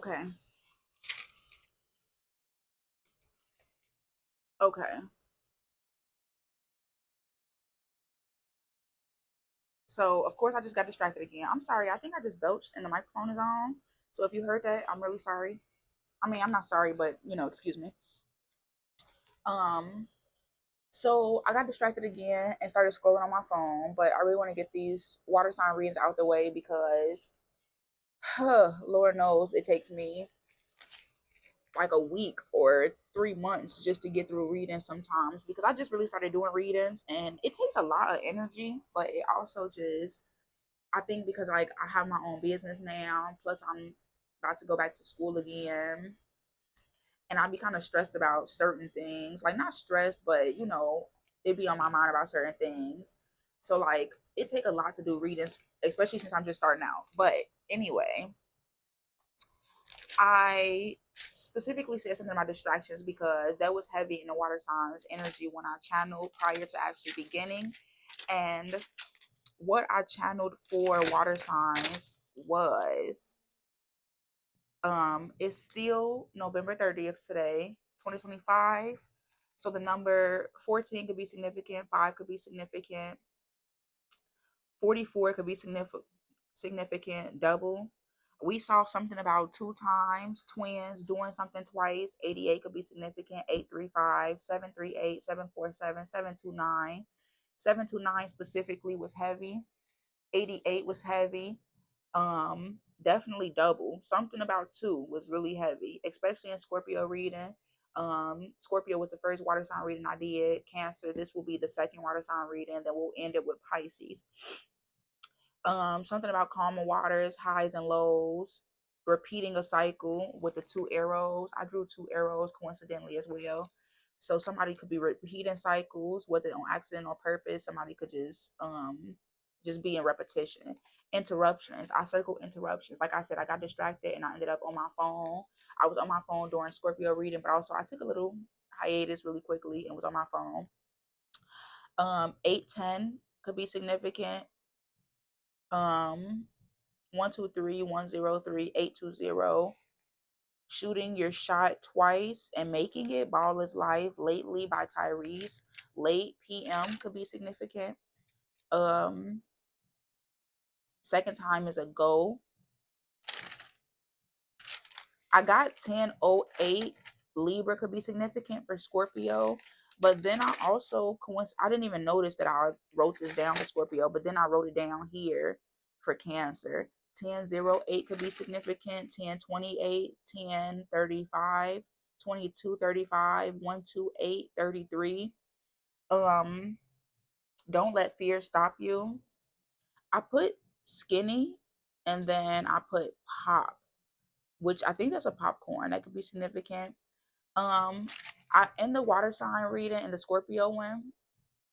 Okay. Okay. So of course I just got distracted again. I'm sorry. I think I just belched and the microphone is on. So if you heard that, I'm really sorry. I mean, I'm not sorry, but excuse me. Um, so I got distracted again and started scrolling on my phone, but I really want to get these water sign readings out the way because Lord knows it takes me like a week or 3 months just to get through reading sometimes because I just really started doing readings and it takes a lot of energy, but it also just I think because like I have my own business now, plus I'm about to go back to school again, and I'd be kind of stressed about certain things. Like not stressed, but it'd be on my mind about certain things. So like it take a lot to do readings, especially since I'm just starting out. But anyway, I specifically said something about distractions because that was heavy in the water signs energy when I channeled prior to actually beginning. And what I channeled for water signs was it's still November 30th today, 2025. So the number 14 could be significant, 5 could be significant, 44 could be significant double. We saw something about two times, twins doing something twice. 88 could be significant, 835, 738, 747, 729. 729 specifically was heavy. 88 was heavy. Definitely double. Something about two was really heavy, especially in Scorpio reading. Scorpio was the first water sign reading I did. Cancer, this will be the second water sign reading. Then we'll end it with Pisces. Something about calmer waters, highs and lows, repeating a cycle with the two arrows. I drew two arrows coincidentally as well. So somebody could be repeating cycles, whether on accident or purpose. Somebody could just be in repetition. Interruptions. I circled interruptions. Like I said, I got distracted and I ended up on my phone. I was on my phone during Scorpio reading, but also I took a little hiatus really quickly and was on my phone. 810 could be significant. Um, 123 103 820. Shooting your shot twice and making it. Ball is life. Lately by Tyrese. Late PM could be significant. Um, Second time is a go. I got 1008. Libra could be significant for Scorpio. But then I also I didn't even notice that I wrote this down for Scorpio, but then I wrote it down here for Cancer. 1008 could be significant, 1028, 1035, 2235, 128, 33. Um, don't let fear stop you. I put skinny and then I put pop, which I think that's a popcorn. That could be significant. Um, I in the water sign reading in the Scorpio one,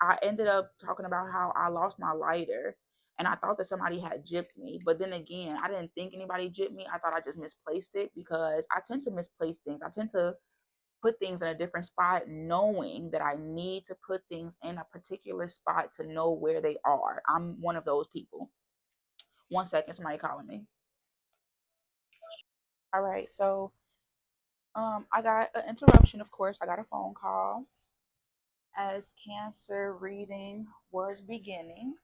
I ended up talking about how I lost my lighter and I thought that somebody had gypped me. But then again, I didn't think anybody gypped me. I thought I just misplaced it because I tend to misplace things. I tend to put things in a different spot knowing that I need to put things in a particular spot to know where they are. I'm one of those people. 1 second, somebody calling me. All right, so I got an interruption, of course. I got a phone call as Cancer reading was beginning.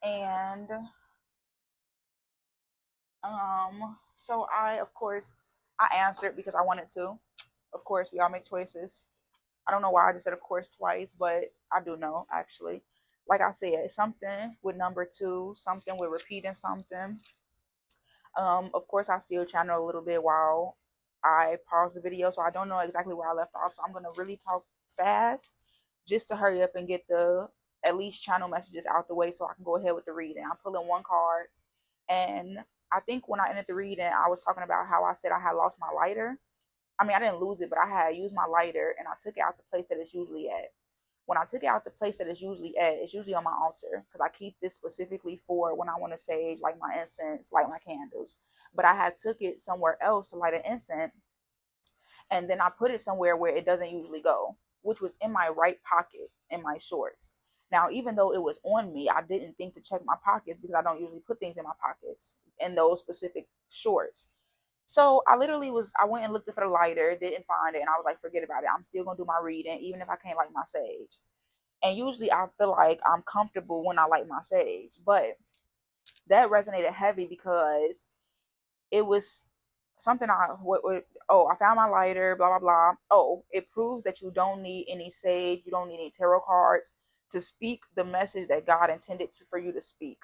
And so I of course I answered because I wanted to. Of course, we all make choices. I don't know why I just said of course twice, but I do know actually. Like I said, something with number two, something with repeating something. Of course I still channel a little bit while I pause the video, so I don't know exactly where I left off. So I'm gonna really talk fast just to hurry up and get the at least channel messages out the way so I can go ahead with the reading. I'm pulling one card. And I think when I ended the reading, I was talking about how I said I had lost my lighter. I mean, I didn't lose it, but I had used my lighter and I took it out the place that it's usually at. When I took it out the place that it's usually at, it's usually on my altar because I keep this specifically for when I want to sage, like my incense, light my candles. But I had took it somewhere else to light an incense, and then I put it somewhere where it doesn't usually go, which was in my right pocket in my shorts. Now, even though it was on me, I didn't think to check my pockets because I don't usually put things in my pockets in those specific shorts. So I went and looked for the lighter, didn't find it, and I was like, forget about it. I'm still gonna do my reading, even if I can't light my sage. And usually I feel like I'm comfortable when I light my sage, but that resonated heavy because it was something oh, I found my lighter, blah blah blah. Oh, it proves that you don't need any sage, you don't need any tarot cards to speak the message that God intended for you to speak.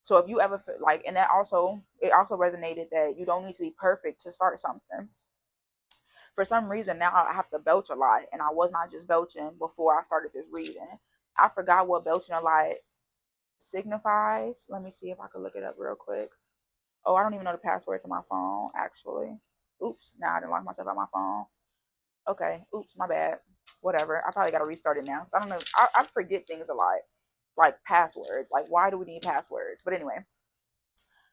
So if you ever like, and that also, it also resonated that you don't need to be perfect to start something. For some reason now I have to belch a lot, and I was not just belching before I started this reading. I forgot what belching a lot signifies. Let me see if I could look it up real quick. Oh, I don't even know the password to my phone, actually. Oops, now I didn't lock myself out my phone. Okay, oops, my bad. Whatever. I probably got to restart it now because I don't know. I forget things a lot, like passwords. Like, why do we need passwords? But anyway,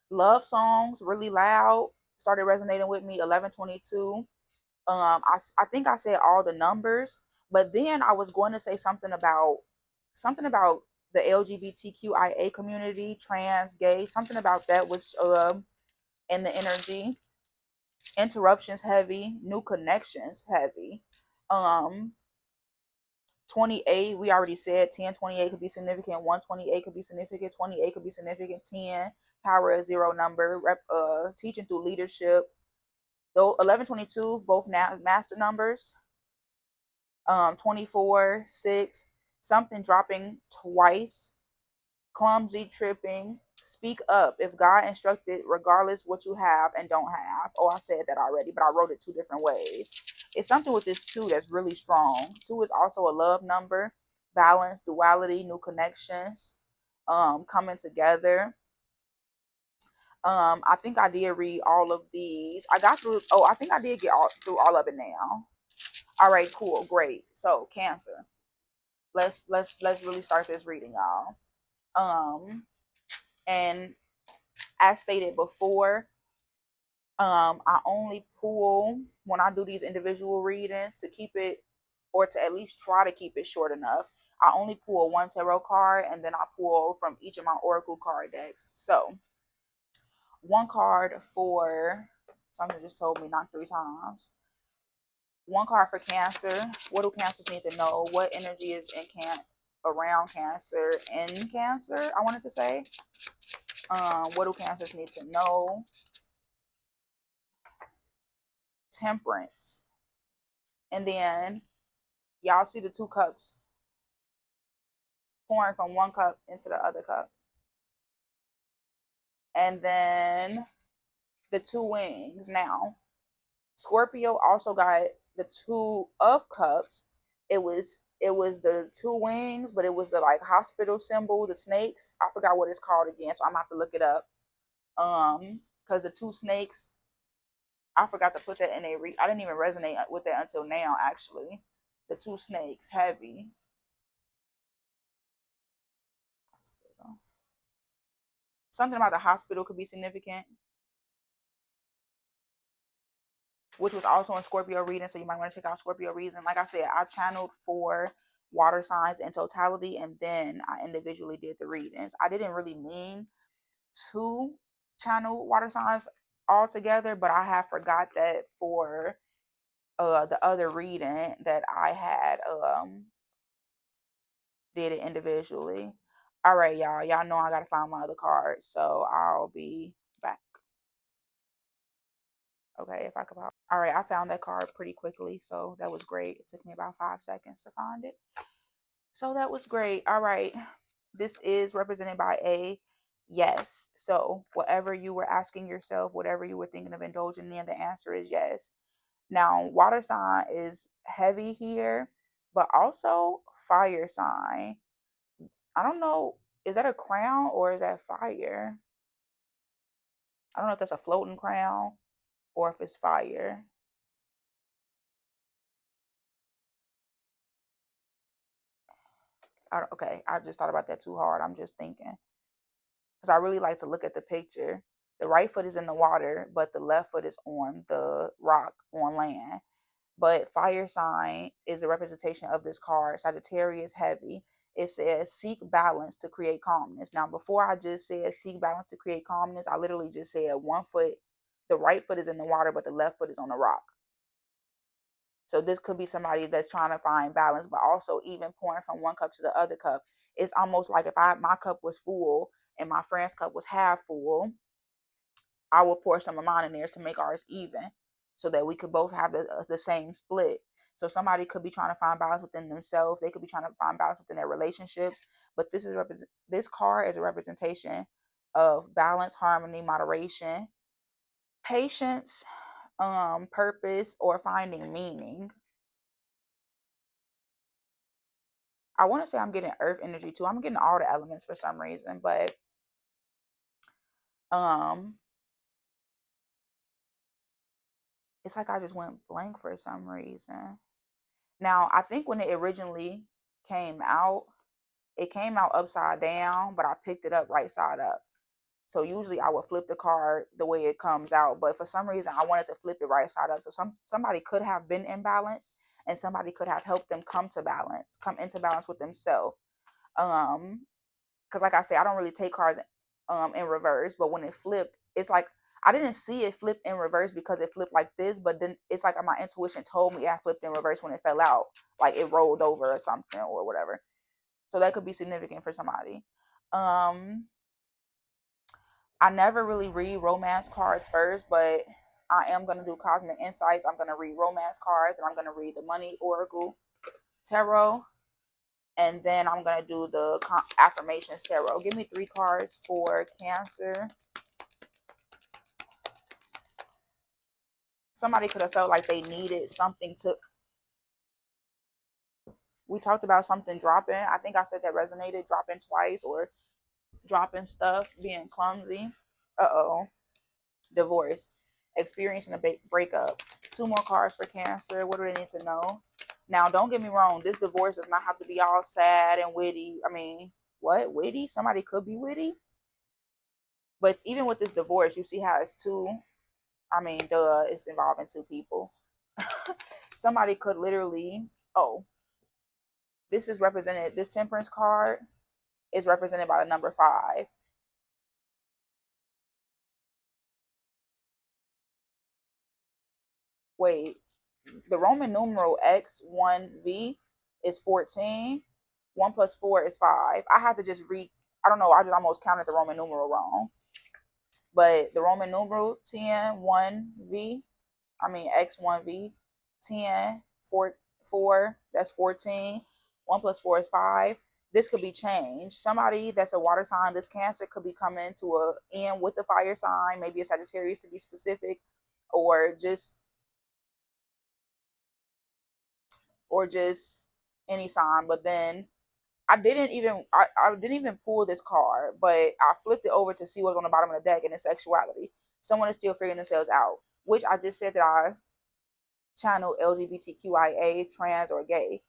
love songs, really loud, started resonating with me. 1122. I think I said all the numbers, but then I was going to say something about the LGBTQIA community, trans, gay, something about that was in the energy. Interruptions heavy, new connections heavy. Um 28, we already said 1028 could be significant, 128 could be significant, 28 could be significant, 10, power of zero number, teaching through leadership. Though 1122, both now master numbers. 24, 6, something dropping twice, clumsy, tripping. Speak up if God instructed, regardless what you have and don't have. Oh, I said that already, but I wrote it two different ways. It's something with this two that's really strong. Two is also a love number, balance, duality, new connections, coming together. I think I did read all of these. I got through. Oh, I think I did get through all of it now. All right, cool, great. So Cancer. Let's really start this reading, y'all. And as stated before, I only pull when I do these individual readings to keep it, or to at least try to keep it short enough. I only pull one tarot card, and then I pull from each of my oracle card decks. So one card for, something just told me not three times. One card for Cancer. What do Cancers need to know? What energy is in around Cancer, in Cancer, I wanted to say. What do Cancers need to know? Temperance. And then y'all see the two cups pouring from one cup into the other cup. And then the two wings. Now, Scorpio also got the two of cups. It was the two wings, but it was the like hospital symbol, the snakes. I forgot what it's called again, so I'm gonna have to look it up. Because the two snakes, I forgot to put that in I didn't even resonate with that until now, actually. The two snakes, heavy. Something about the hospital could be significant, which was also in Scorpio reading. So you might want to check out Scorpio reading. Like I said, I channeled for water signs in totality, and then I individually did the readings. I didn't really mean to channel water signs all together, but I have forgot that for the other reading that I had did it individually. All right, y'all. Y'all know I gotta find my other cards, so I'll be back. Okay, if I could. All right, I found that card pretty quickly, so that was great. It took me about 5 seconds to find it, so that was great. All right, this is represented by a yes. So whatever you were asking yourself, whatever you were thinking of indulging in, the answer is yes. Now, water sign is heavy here, but also fire sign. I don't know, is that a crown or is that fire? I don't know if that's a floating crown or if it's fire. Okay, I just thought about that too hard. I'm just thinking because I really like to look at the picture. The right foot is in the water, but the left foot is on the rock on land. But fire sign is a representation of this card. Sagittarius heavy. It says seek balance to create calmness. Now, before I just said seek balance to create calmness, I literally just said one foot The right foot is in the water, but the left foot is on the rock. So this could be somebody that's trying to find balance, but also even pouring from one cup to the other cup. It's almost like if my cup was full and my friend's cup was half full, I will pour some of mine in there to make ours even, so that we could both have the same split. So somebody could be trying to find balance within themselves. They could be trying to find balance within their relationships. But this card is a representation of balance, harmony, moderation, patience, purpose, or finding meaning. I want to say I'm getting earth energy too. I'm getting all the elements for some reason, but um it's like I just went blank for some reason. Now, I think when it originally came out, it came out upside down, but I picked it up right side up. So usually I would flip the card the way it comes out, but for some reason I wanted to flip it right side up. So somebody could have been imbalanced and somebody could have helped them come into balance with themselves. Um because like I say, I don't really take cards in reverse, but when it flipped, it's like I didn't see it flip in reverse because it flipped like this, but then it's like my intuition told me I flipped in reverse when it fell out, like it rolled over or something or whatever. So that could be significant for somebody. Um, I never really read romance cards first, but I am gonna do cosmic insights. I'm gonna read romance cards, and I'm gonna read the money oracle tarot, and then I'm gonna do the affirmations tarot. Give me 3 cards for Cancer. Somebody could have felt like they needed something to. We talked about something dropping. I think I said that resonated. Dropping twice or dropping stuff, being clumsy. Uh-oh. Divorce. Experiencing a breakup. 2 more cards for Cancer. What do they need to know? Now, don't get me wrong. This divorce does not have to be all sad and witty. I mean, what? Witty? Somebody could be witty. But even with this divorce, you see how it's two. I mean, duh, it's involving 2 people. Somebody could literally. Oh, this is represented. This Temperance card is represented by the number 5. Wait, the Roman numeral X1V is 14. 1 plus 4 is 5. I have to just read. I don't know. I just almost counted the Roman numeral wrong. But the Roman numeral 10, 1V, I mean X1V, 10, 4, 4, that's 14. 1 plus 4 is 5. This could be changed. Somebody that's a water sign, this Cancer, could be coming to a end with the fire sign, maybe a Sagittarius to be specific, or just or just any sign. But then I didn't even pull this card, but I flipped it over to see what's on the bottom of the deck, and it's sexuality. Someone is still figuring themselves out, which I just said that I channel LGBTQIA, trans, or gay.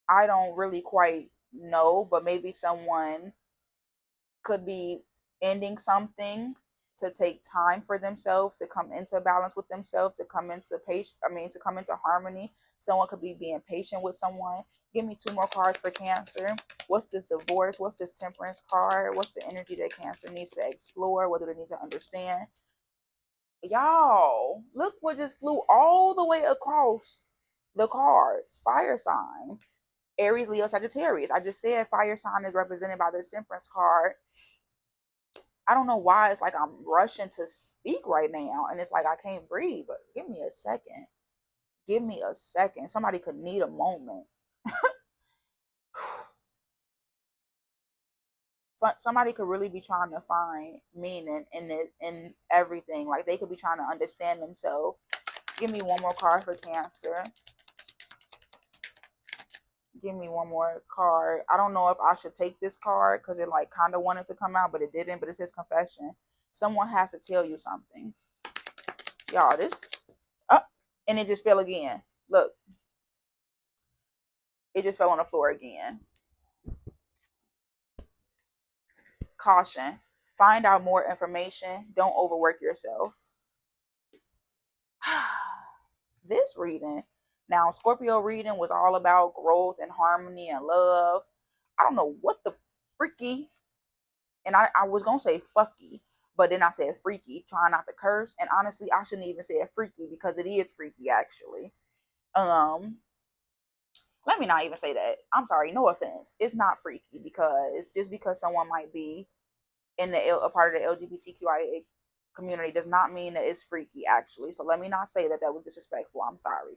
I don't really quite know, but maybe someone could be ending something to take time for themselves, to come into balance with themselves, to come into to come into harmony. Someone could be being patient with someone. Give me 2 more cards for Cancer. What's this divorce? What's this Temperance card? What's the energy that Cancer needs to explore? What do they need to understand? Y'all, look what just flew all the way across the cards. Fire sign. Aries, Leo, Sagittarius. I just said fire sign is represented by this Temperance card. I don't know why it's like I'm rushing to speak right now and it's like I can't breathe, but give me a second. Give me a second. Somebody could need a moment. Somebody could really be trying to find meaning in it, in everything. Like they could be trying to understand themselves. Give me 1 more card for Cancer. Give me 1 more card. I don't know if I should take this card because it like kind of wanted to come out, but it didn't. But it says confession. Someone has to tell you something. Y'all, this and it just fell again. Look, it just fell on the floor again. Caution. Find out more information. Don't overwork yourself. This reading. Now, Scorpio reading was all about growth and harmony and love. I don't know what the freaky And I was gonna say fucky, but then I said freaky, trying not to curse. And honestly, I shouldn't even say it freaky because it is freaky actually. Um, Let me not even say that. I'm sorry, no offense. It's not freaky because just because someone might be in a part of the LGBTQIA community does not mean that it's freaky actually. So let me not say that that was disrespectful. I'm sorry.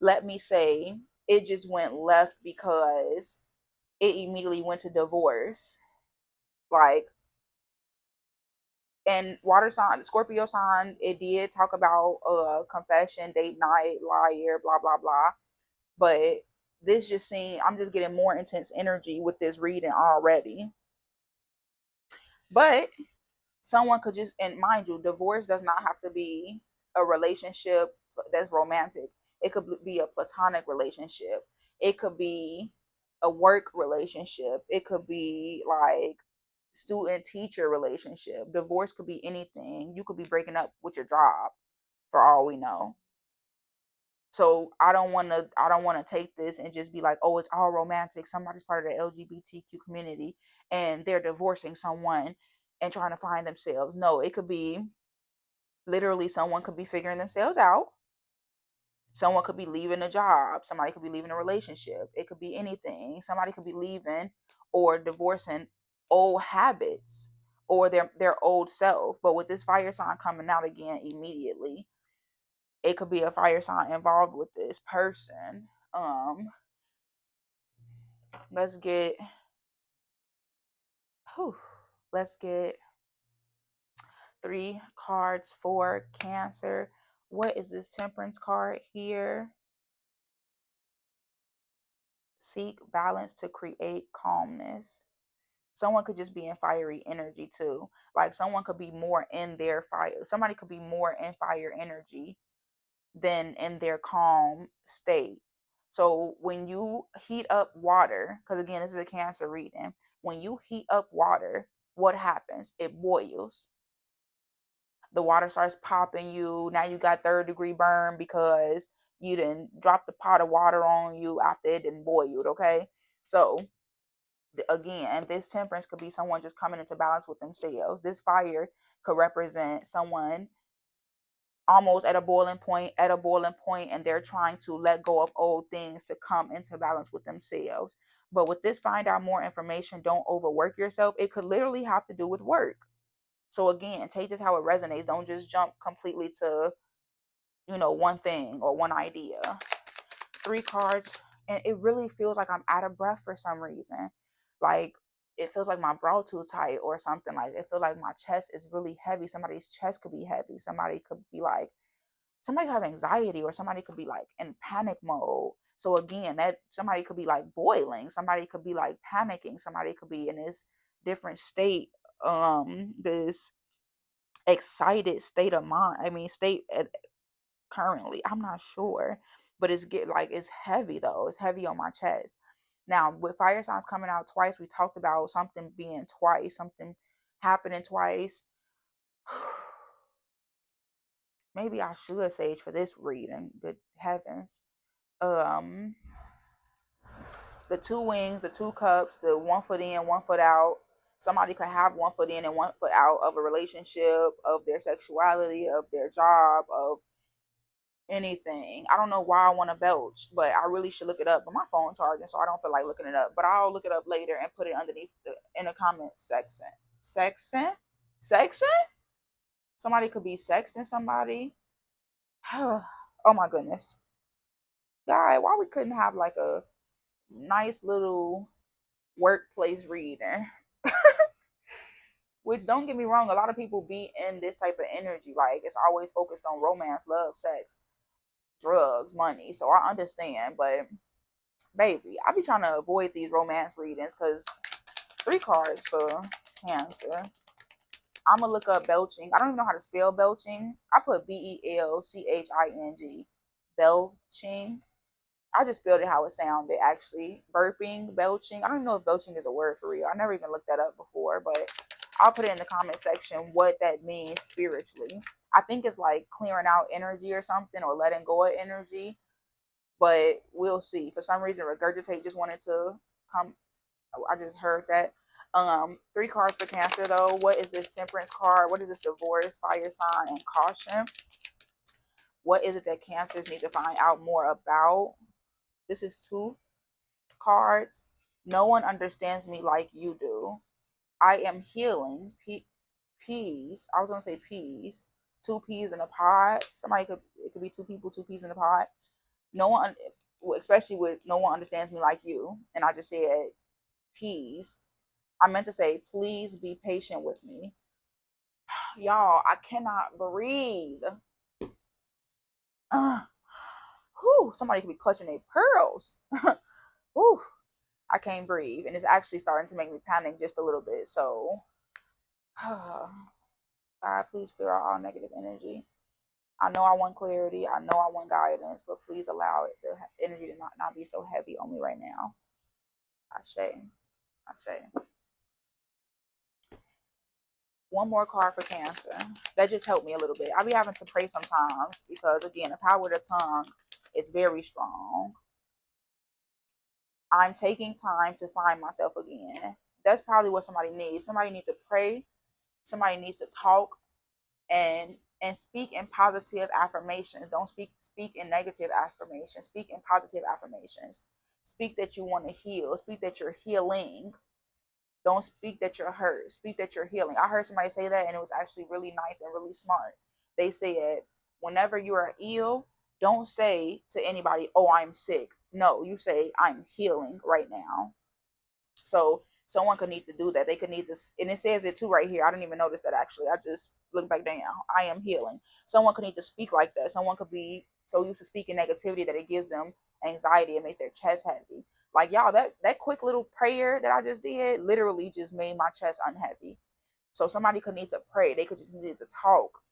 Let me say it just went left because it immediately went to divorce. Like, and water sign, the Scorpio sign, it did talk about confession, date night, liar, blah blah blah. But this just seemed, I'm just getting more intense energy with this reading already. But someone could just, and mind you, divorce does not have to be a relationship that's romantic. It could be a platonic relationship. It could be a work relationship. It could be like student teacher relationship. Divorce could be anything. You could be breaking up with your job for all we know. So I don't want to take this and just be like, oh, it's all romantic. Somebody's part of the LGBTQ community and they're divorcing someone and trying to find themselves. No, it could be literally someone could be figuring themselves out. Someone could be leaving a job. Somebody could be leaving a relationship. It could be anything. Somebody could be leaving or divorcing old habits or their old self. But with this fire sign coming out again immediately, it could be a fire sign involved with this person. Um, let's get whew, let's get 3 cards for Cancer. What is this Temperance card here? Seek balance to create calmness. Someone could just be in fiery energy too. Like someone could be more in their fire. Somebody could be more in fire energy than in their calm state. So when you heat up water, because again, this is a Cancer reading, when you heat up water, what happens? It boils. The water starts popping you. Now you got third-degree burn because you didn't drop the pot of water on you after it didn't boil. Okay, so again, this Temperance could be someone just coming into balance with themselves. This fire could represent someone almost at a boiling point, and they're trying to let go of old things to come into balance with themselves. But with this, find out more information. Don't overwork yourself. It could literally have to do with work. So again, take this how it resonates. Don't just jump completely to, one thing or one idea. 3 cards, and it really feels like I'm out of breath for some reason. Like it feels like my brow too tight or something. Like it feels like my chest is really heavy. Somebody's chest could be heavy. Somebody could have anxiety, or somebody could be like in panic mode. So again, that somebody could be like boiling. Somebody could be like panicking. Somebody could be in this different state, this excited state of mind. I mean, state at currently. I'm not sure, but it's heavy though. It's heavy on my chest. Now with fire signs coming out twice, we talked about something being twice, something happening twice. Maybe I should sage for this reading. Good heavens. Um, the 2 wings, the 2 cups, the 1 foot in, 1 foot out. Somebody could have 1 foot in and 1 foot out of a relationship, of their sexuality, of their job, of anything. I don't know why I want to belch, but I really should look it up. But my phone's charging, so I don't feel like looking it up. But I'll look it up later and put it underneath in the comment section. Section? Section? Somebody could be sexting somebody. Oh my goodness. God, why we couldn't have like a nice little workplace reading? Which, don't get me wrong, a lot of people be in this type of energy. Like it's always focused on romance, love, sex, drugs, money. So I understand, but baby, I be trying to avoid these romance readings because 3 cards for Cancer. I'm gonna look up belching. I don't even know how to spell belching. I put BELCHING. Belching. I just spelled it how it sounded actually. Burping, belching. I don't even know if belching is a word for real. I never even looked that up before, but I'll put it in the comment section what that means spiritually. I think it's like clearing out energy or something, or letting go of energy, but we'll see. For some reason, regurgitate just wanted to come. I just heard that. Three cards for Cancer though. What is this Temperance card? What is this Divorce, Fire sign, and Caution? What is it that Cancers need to find out more about? This is two cards. No one understands me like you do. I am healing. Peas. I was gonna say peas. Two peas in a pod. It could be two people, two peas in a pod. No one, especially with no one understands me like you. And I just said peas. I meant to say, please be patient with me. Y'all, I cannot breathe. Uh, somebody could be clutching their pearls. Whew, I can't breathe. And it's actually starting to make me panic just a little bit. So, God, please clear out all negative energy. I know I want clarity. I know I want guidance, but please allow the energy to not be so heavy on me right now. Ashe. Ashe. One more card for Cancer. That just helped me a little bit. I be having to pray sometimes because, again, the power of the tongue is very strong. I'm taking time to find myself again. That's probably what somebody needs. Somebody needs to pray. Somebody needs to talk and speak in positive affirmations. Don't speak in negative affirmations. Speak in positive affirmations. Speak that you want to heal. Speak that you're healing. Don't speak that you're hurt. Speak that you're healing. I heard somebody say that and it was actually really nice and really smart. They said, whenever you are ill, don't say to anybody, oh, I'm sick. No, you say, I'm healing right now. So someone could need to do that. They could need this. And it says it too right here. I didn't even notice that actually. I just looked back down. I am healing. Someone could need to speak like that. Someone could be so used to speaking negativity that it gives them anxiety. It makes their chest heavy. Like y'all, that quick little prayer that I just did literally just made my chest unheavy. So somebody could need to pray. They could just need to talk.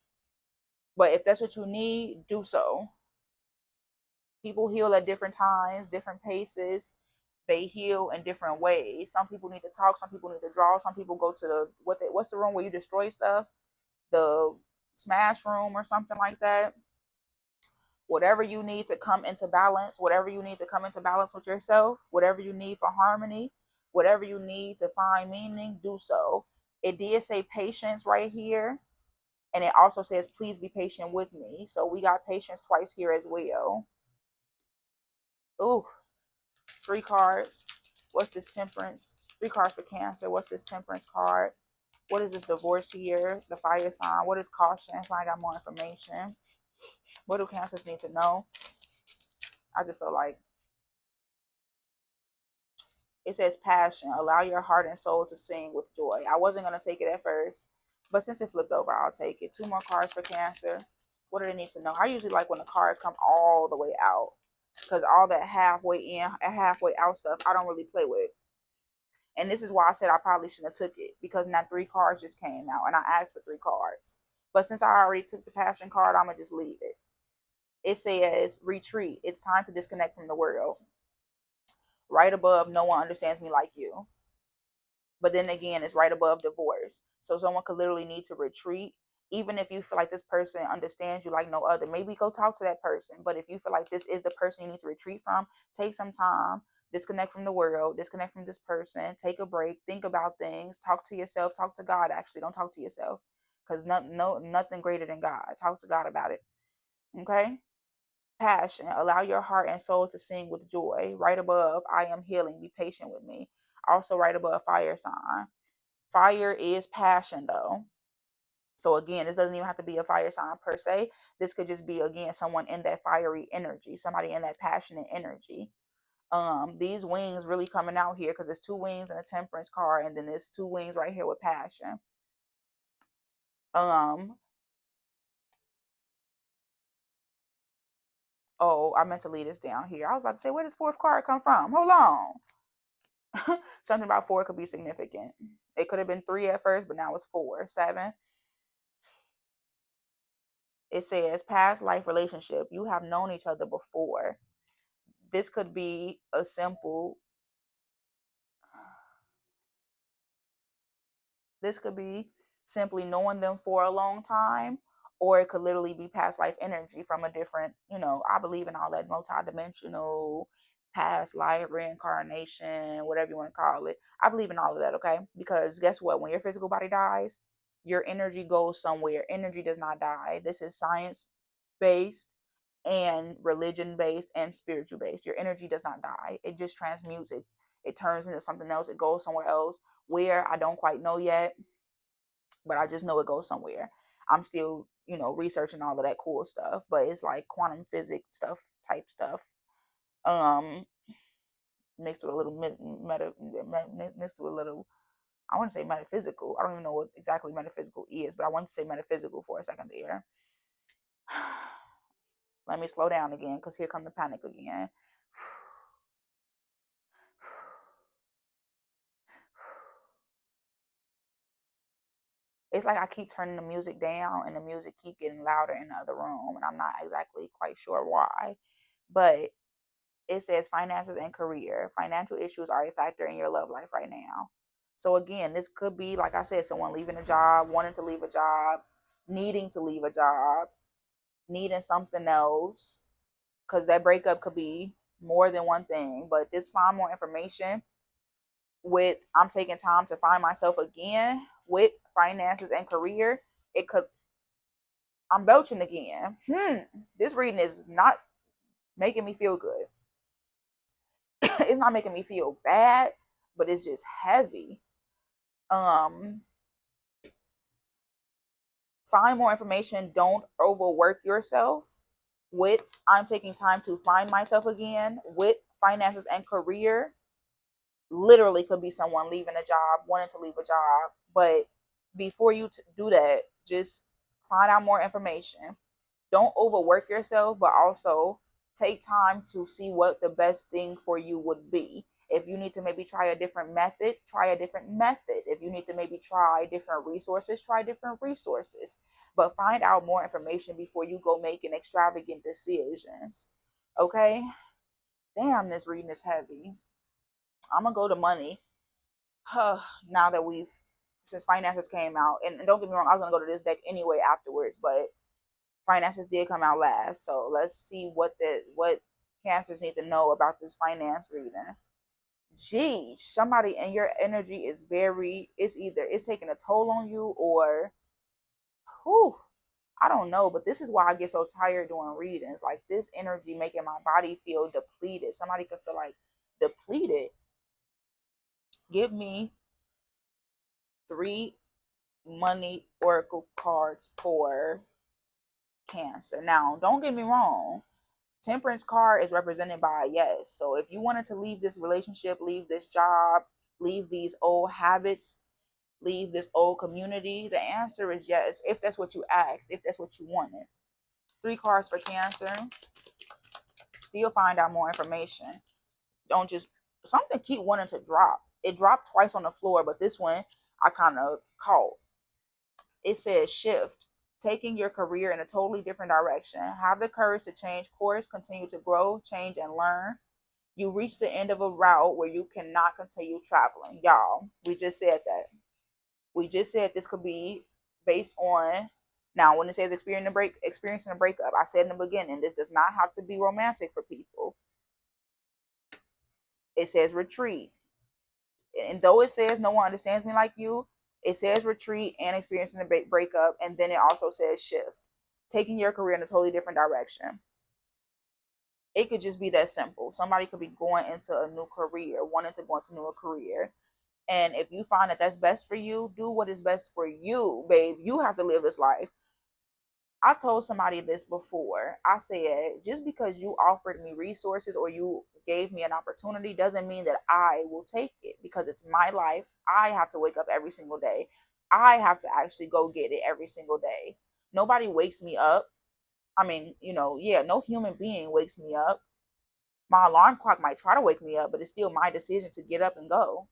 But if that's what you need, do so. People heal at different times, different paces. They heal in different ways. Some people need to talk. Some people need to draw. Some people go to the what's the room where you destroy stuff, the smash room or something like that. Whatever you need to come into balance, whatever you need to come into balance with yourself, whatever you need for harmony, whatever you need to find meaning, do so. It did say patience right here, and it also says please be patient with me. So we got patience twice here as well. Ooh, three cards. What's this Temperance? Three cards for Cancer. What's this Temperance card? What is this Divorce here? The Fire sign. What is Caution? Find out more information. What do Cancers need to know? I just feel like it says passion. Allow your heart and soul to sing with joy. I wasn't going to take it at first, but since it flipped over, I'll take it. Two more cards for Cancer. What do they need to know? I usually like when the cards come all the way out because all that halfway in and halfway out stuff I don't really play with. And this is why I said I probably shouldn't have took it because now three cards just came out and I asked for three cards. But since I already took the passion card, I'm going to just leave it. It says retreat. It's time to disconnect from the world. Right above, no one understands me like you. But then again, it's right above divorce. So someone could literally need to retreat. Even if you feel like this person understands you like no other, maybe go talk to that person. But if you feel like this is the person you need to retreat from, take some time, disconnect from the world, disconnect from this person, take a break, think about things, talk to yourself, talk to God. Actually, don't talk to yourself because nothing greater than God. Talk to God about it. Okay. Passion. Allow your heart and soul to sing with joy. Right above, I am healing. Be patient with me. Also, right above, fire sign. Fire is passion, though. So again, this doesn't even have to be a fire sign per se. This could just be again someone in that fiery energy, somebody in that passionate energy. These wings really coming out here because there's two wings in a Temperance card, and then there's two wings right here with passion. Um, oh, I meant to leave this down here. I was about to say, where does fourth card come from? Hold on. Something about four could be significant. It could have been three at first, but now it's four. Seven. It says past life relationship. You have known each other before. This could be a simple. This could be simply knowing them for a long time, or it could literally be past life energy from a different, I believe in all that multi-dimensional past life, reincarnation, whatever you want to call it. I believe in all of that, okay? Because guess what? When your physical body dies, your energy goes somewhere. Energy does not die. This is science based and religion based and spiritual based. Your energy does not die. It just transmutes. It turns into something else. It goes somewhere else. Where, I don't quite know yet, but I just know it goes somewhere. I'm still, researching all of that cool stuff, but it's like quantum physics stuff type stuff. Um, mixed with a little mixed with a little. I want to say metaphysical. I don't even know what exactly metaphysical is, but I want to say metaphysical for a second there. Let me slow down again, because here come the panic again. It's like I keep turning the music down and the music keep getting louder in the other room, and I'm not exactly quite sure why. But it says finances and career. Financial issues are a factor in your love life right now. So again, this could be, like I said, someone leaving a job, wanting to leave a job, needing to leave a job, needing something else, because that breakup could be more than one thing. But this find more information with I'm taking time to find myself again with finances and career. It could I'm belching again. This reading is not making me feel good. It's not making me feel bad, but it's just heavy. Um, find more information. Don't overwork yourself. With I'm taking time to find myself again. With finances and career, literally could be someone leaving a job, wanting to leave a job. But before you do that, just find out more information. Don't overwork yourself, but also take time to see what the best thing for you would be. If you need to maybe try a different method, try a different method. If you need to maybe try different resources, try different resources. But find out more information before you go making extravagant decisions. Okay? Damn, this reading is heavy. I'm gonna go to money. Now that since finances came out, and don't get me wrong, I was gonna go to this deck anyway afterwards, but finances did come out last. So let's see what cancers need to know about this finance reading. Geez, somebody in your energy is it's either it's taking a toll on you, or whew, I don't know, but this is why I get so tired doing readings. Like, this energy making my body feel depleted. Somebody could feel like depleted. Give me 3 money oracle cards for Cancer. Now, don't get me wrong. Temperance card is represented by a yes. So if you wanted to leave this relationship, leave this job, leave these old habits, leave this old community, the answer is yes. If that's what you asked, if that's what you wanted. 3 cards for Cancer. Still find out more information. Don't just something keep wanting to drop. It dropped twice on the floor, but this one I kind of caught. It says shift, taking your career in a totally different direction. Have the courage to change course, continue to grow, change, and learn. You reach the end of a route where you cannot continue traveling. Y'all, we just said that. We just said this could be based on, now when it says experiencing a breakup, I said in the beginning, this does not have to be romantic for people. It says retreat. And though it says no one understands me like you, it says retreat and experiencing a breakup, and then it also says shift, taking your career in a totally different direction. It could just be that simple. Somebody could be going into a new career, wanting to go into a new career. And if you find that that's best for you, do what is best for you, babe. You have to live this life. I told somebody this before. I said, just because you offered me resources or you gave me an opportunity doesn't mean that I will take it, because it's my life. I have to wake up every single day. I have to actually go get it every single day. Nobody wakes me up. I mean, yeah, no human being wakes me up. My alarm clock might try to wake me up, but it's still my decision to get up and go.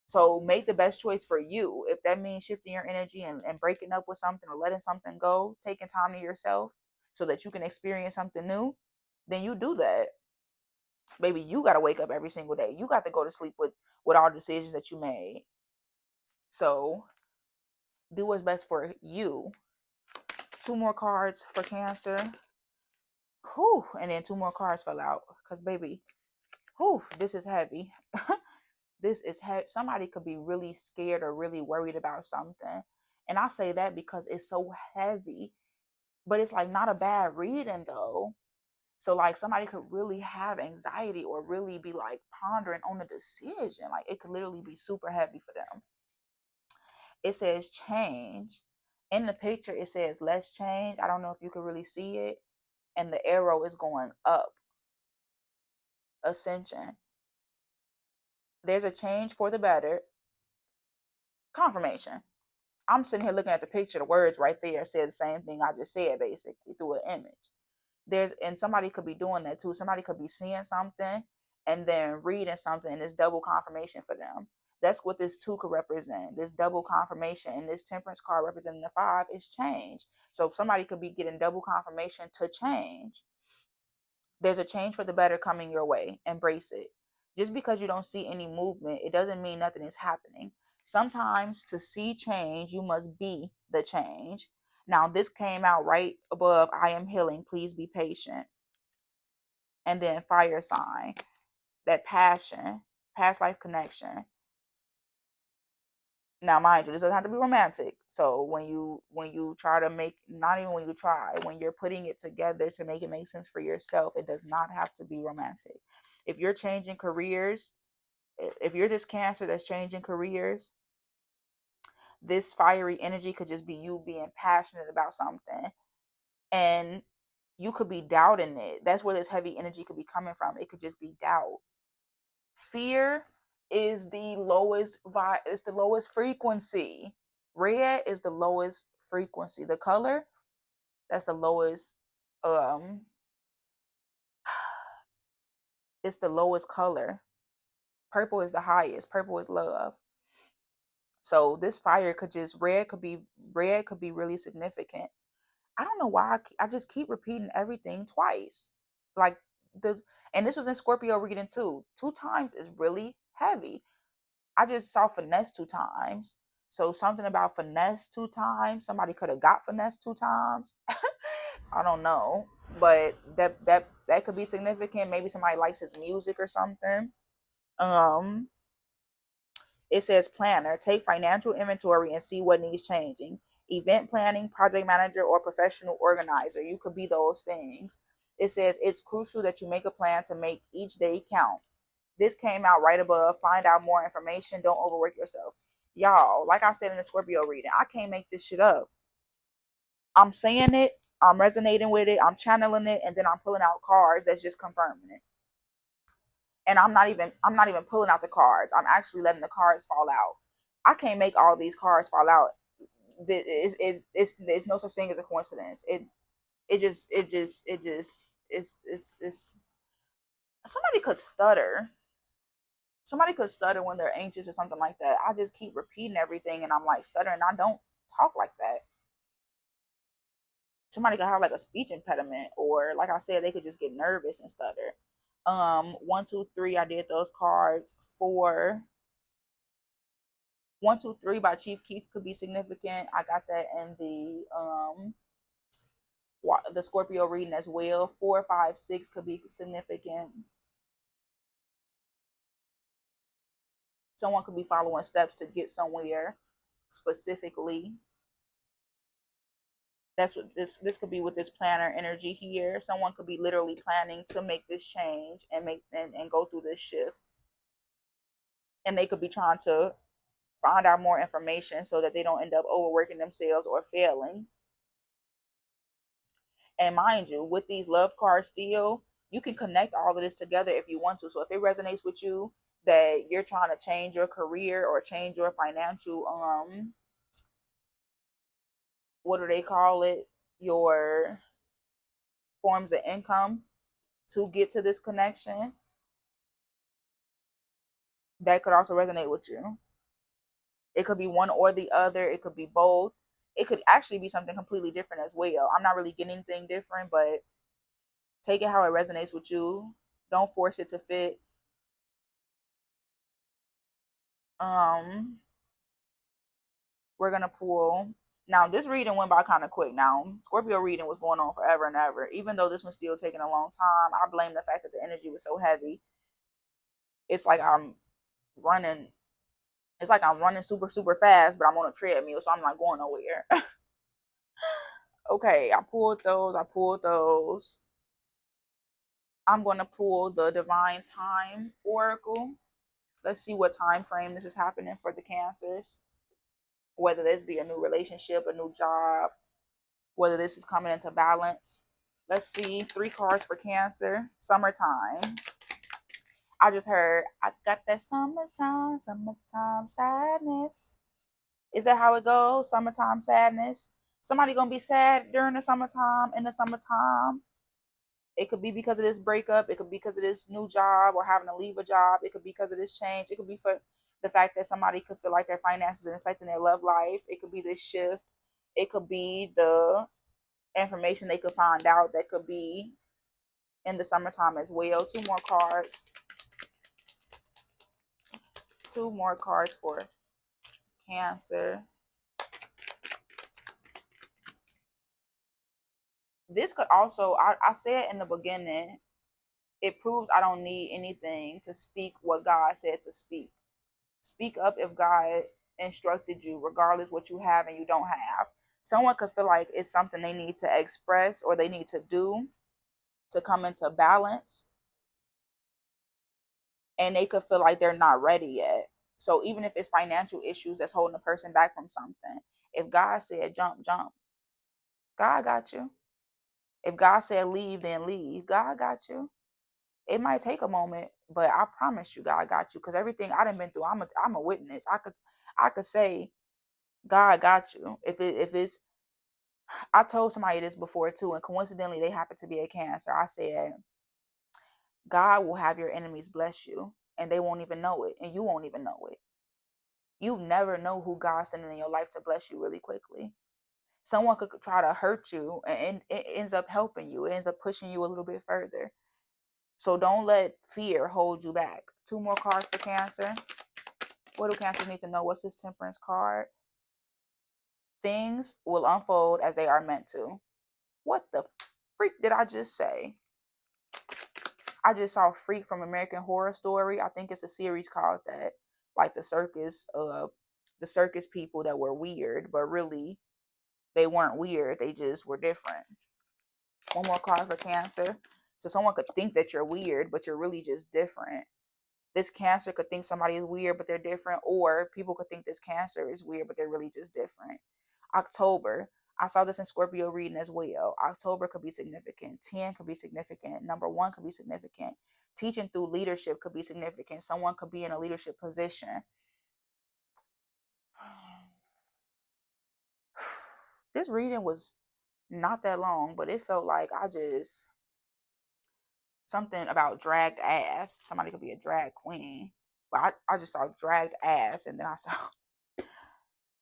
So make the best choice for you. If that means shifting your energy and breaking up with something or letting something go, taking time to yourself so that you can experience something new, then you do that. Baby, you got to wake up every single day. You got to go to sleep with all the decisions that you made. So do what's best for you. 2 more cards for Cancer. Whew, and then 2 more cards fell out. Because, baby, Whew, this is heavy. This is heavy. Somebody could be really scared or really worried about something. And I say that because it's so heavy, but it's like not a bad reading though. So like somebody could really have anxiety or really be like pondering on the decision. Like it could literally be super heavy for them. It says change. In the picture, it says let's change. I don't know if you can really see it. And the arrow is going up, ascension. There's a change for the better, confirmation. I'm sitting here looking at the picture, the words right there say the same thing I just said basically through an image. And somebody could be doing that too. Somebody could be seeing something and then reading something, and it's double confirmation for them. That's what this two could represent. This double confirmation, and this temperance card representing the five is change. So somebody could be getting double confirmation to change. There's a change for the better coming your way. Embrace it. Just because you don't see any movement, it doesn't mean nothing is happening. Sometimes to see change, you must be the change. Now, this came out right above I am healing. Please be patient. And then fire sign, that passion, past life connection. Now, mind you, this doesn't have to be romantic. So when you try to make, not even when you try, when you're putting it together to make it make sense for yourself, it does not have to be romantic. If you're changing careers, if you're this Cancer that's changing careers, this fiery energy could just be you being passionate about something, and you could be doubting it. That's where this heavy energy could be coming from. It could just be doubt. Fear is the lowest it's the lowest frequency. Red is the lowest frequency. The color, that's the lowest. um it's the lowest color. Purple is the highest. Purple is love. So this fire could just, red could be really significant. I don't know why I just keep repeating everything twice. Like the and this was in Scorpio reading too. Two times is really heavy. I just saw finesse two times. So something about finesse two times. Somebody could have got finesse two times. I don't know. But that could be significant. Maybe somebody likes his music or something. Um it says planner, take financial inventory and see what needs changing. Event planning, project manager, or professional organizer. You could be those things. It says it's crucial that you make a plan to make each day count. This came out right above. Find out more information. Don't overwork yourself. Y'all, like I said in the Scorpio reading, I can't make this shit up. I'm saying it, I'm resonating with it, I'm channeling it, and then I'm pulling out cards that's just confirming it. And I'm not even pulling out the cards. I'm actually letting the cards fall out. I can't make all these cards fall out. It's no such thing as a coincidence. It's somebody could stutter. Somebody could stutter when they're anxious or something like that. I just keep repeating everything and I'm like stuttering. I don't talk like that. Somebody could have like a speech impediment, or like I said, they could just get nervous and stutter. 1, 2, 3, I did those cards. 4, 1, 2, 3 by Chief Keef could be significant. I got that in the Scorpio reading as well. 4, 5, 6 could be significant. Someone could be following steps to get somewhere specifically. That's what this could be with this planner energy here. Someone could be literally planning to make this change and and go through this shift. And they could be trying to find out more information so that they don't end up overworking themselves or failing. And mind you, with these love cards still, you can connect all of this together if you want to. So if it resonates with you that you're trying to change your career or change your financial what do they call it? Your forms of income to get to this connection, that could also resonate with you. It could be one or the other, it could be both. It could actually be something completely different as well. I'm not really getting anything different, but take it how it resonates with you. Don't force it to fit. Um, we're gonna pull. Now this reading went by kind of quick. Now Scorpio reading was going on forever and ever. Even though this one's still taking a long time, I blame the fact that the energy was so heavy. It's like I'm running. It's like I'm running super, super fast, but I'm on a treadmill, so I'm not going nowhere. Okay, I pulled those. I pulled those. I'm going to pull the Divine Time Oracle. Let's see what time frame this is happening for the Cancers. Whether this be a new relationship, a new job, whether this is coming into balance. Let's see. 3 cards for Cancer. Summertime. I just heard, I got that summertime, summertime sadness. Is that how it goes? Summertime sadness. Somebody gonna be sad during the summertime, in the summertime. It could be because of this breakup. It could be because of this new job or having to leave a job. It could be because of this change. It could be for the fact that somebody could feel like their finances are affecting their love life. It could be this shift. It could be the information they could find out that could be in the summertime as well. 2 more cards. 2 more cards for Cancer. This could also, I said in the beginning, it proves I don't need anything to speak what God said to speak. Speak up if God instructed you, regardless what you have and you don't have. Someone could feel like it's something they need to express or they need to do to come into balance, and they could feel like they're not ready yet. So even if it's financial issues that's holding a person back from something, if God said jump, jump, God got you. If God said leave, then leave. God got you. It might take a moment, but I promise you, God got you. Because everything I done been through, I'm a witness. I could say God got you. If it's, I told somebody this before too, and coincidentally they happen to be a Cancer. I said God will have your enemies bless you, and they won't even know it, and you won't even know it. You never know who God's sending in your life to bless you really quickly. Someone could try to hurt you, and it ends up helping you. It ends up pushing you a little bit further. So don't let fear hold you back. 2 more cards for Cancer. What do Cancers need to know? What's this Temperance card? Things will unfold as they are meant to. What the freak did I just say? I just saw Freak from American Horror Story. I think it's a series called that. Like the circus people that were weird, but really they weren't weird. They just were different. 1 more card for Cancer. So someone could think that you're weird, but you're really just different. This Cancer could think somebody is weird, but they're different, or people could think this Cancer is weird, but they're really just different. October, I saw this in Scorpio reading as well. October could be significant. 10 could be significant. Number 1 could be significant. Teaching through leadership could be significant. Someone could be in a leadership position. This reading was not that long, but it felt like something about dragged ass. Somebody could be a drag queen. But I just saw dragged ass, and then I saw,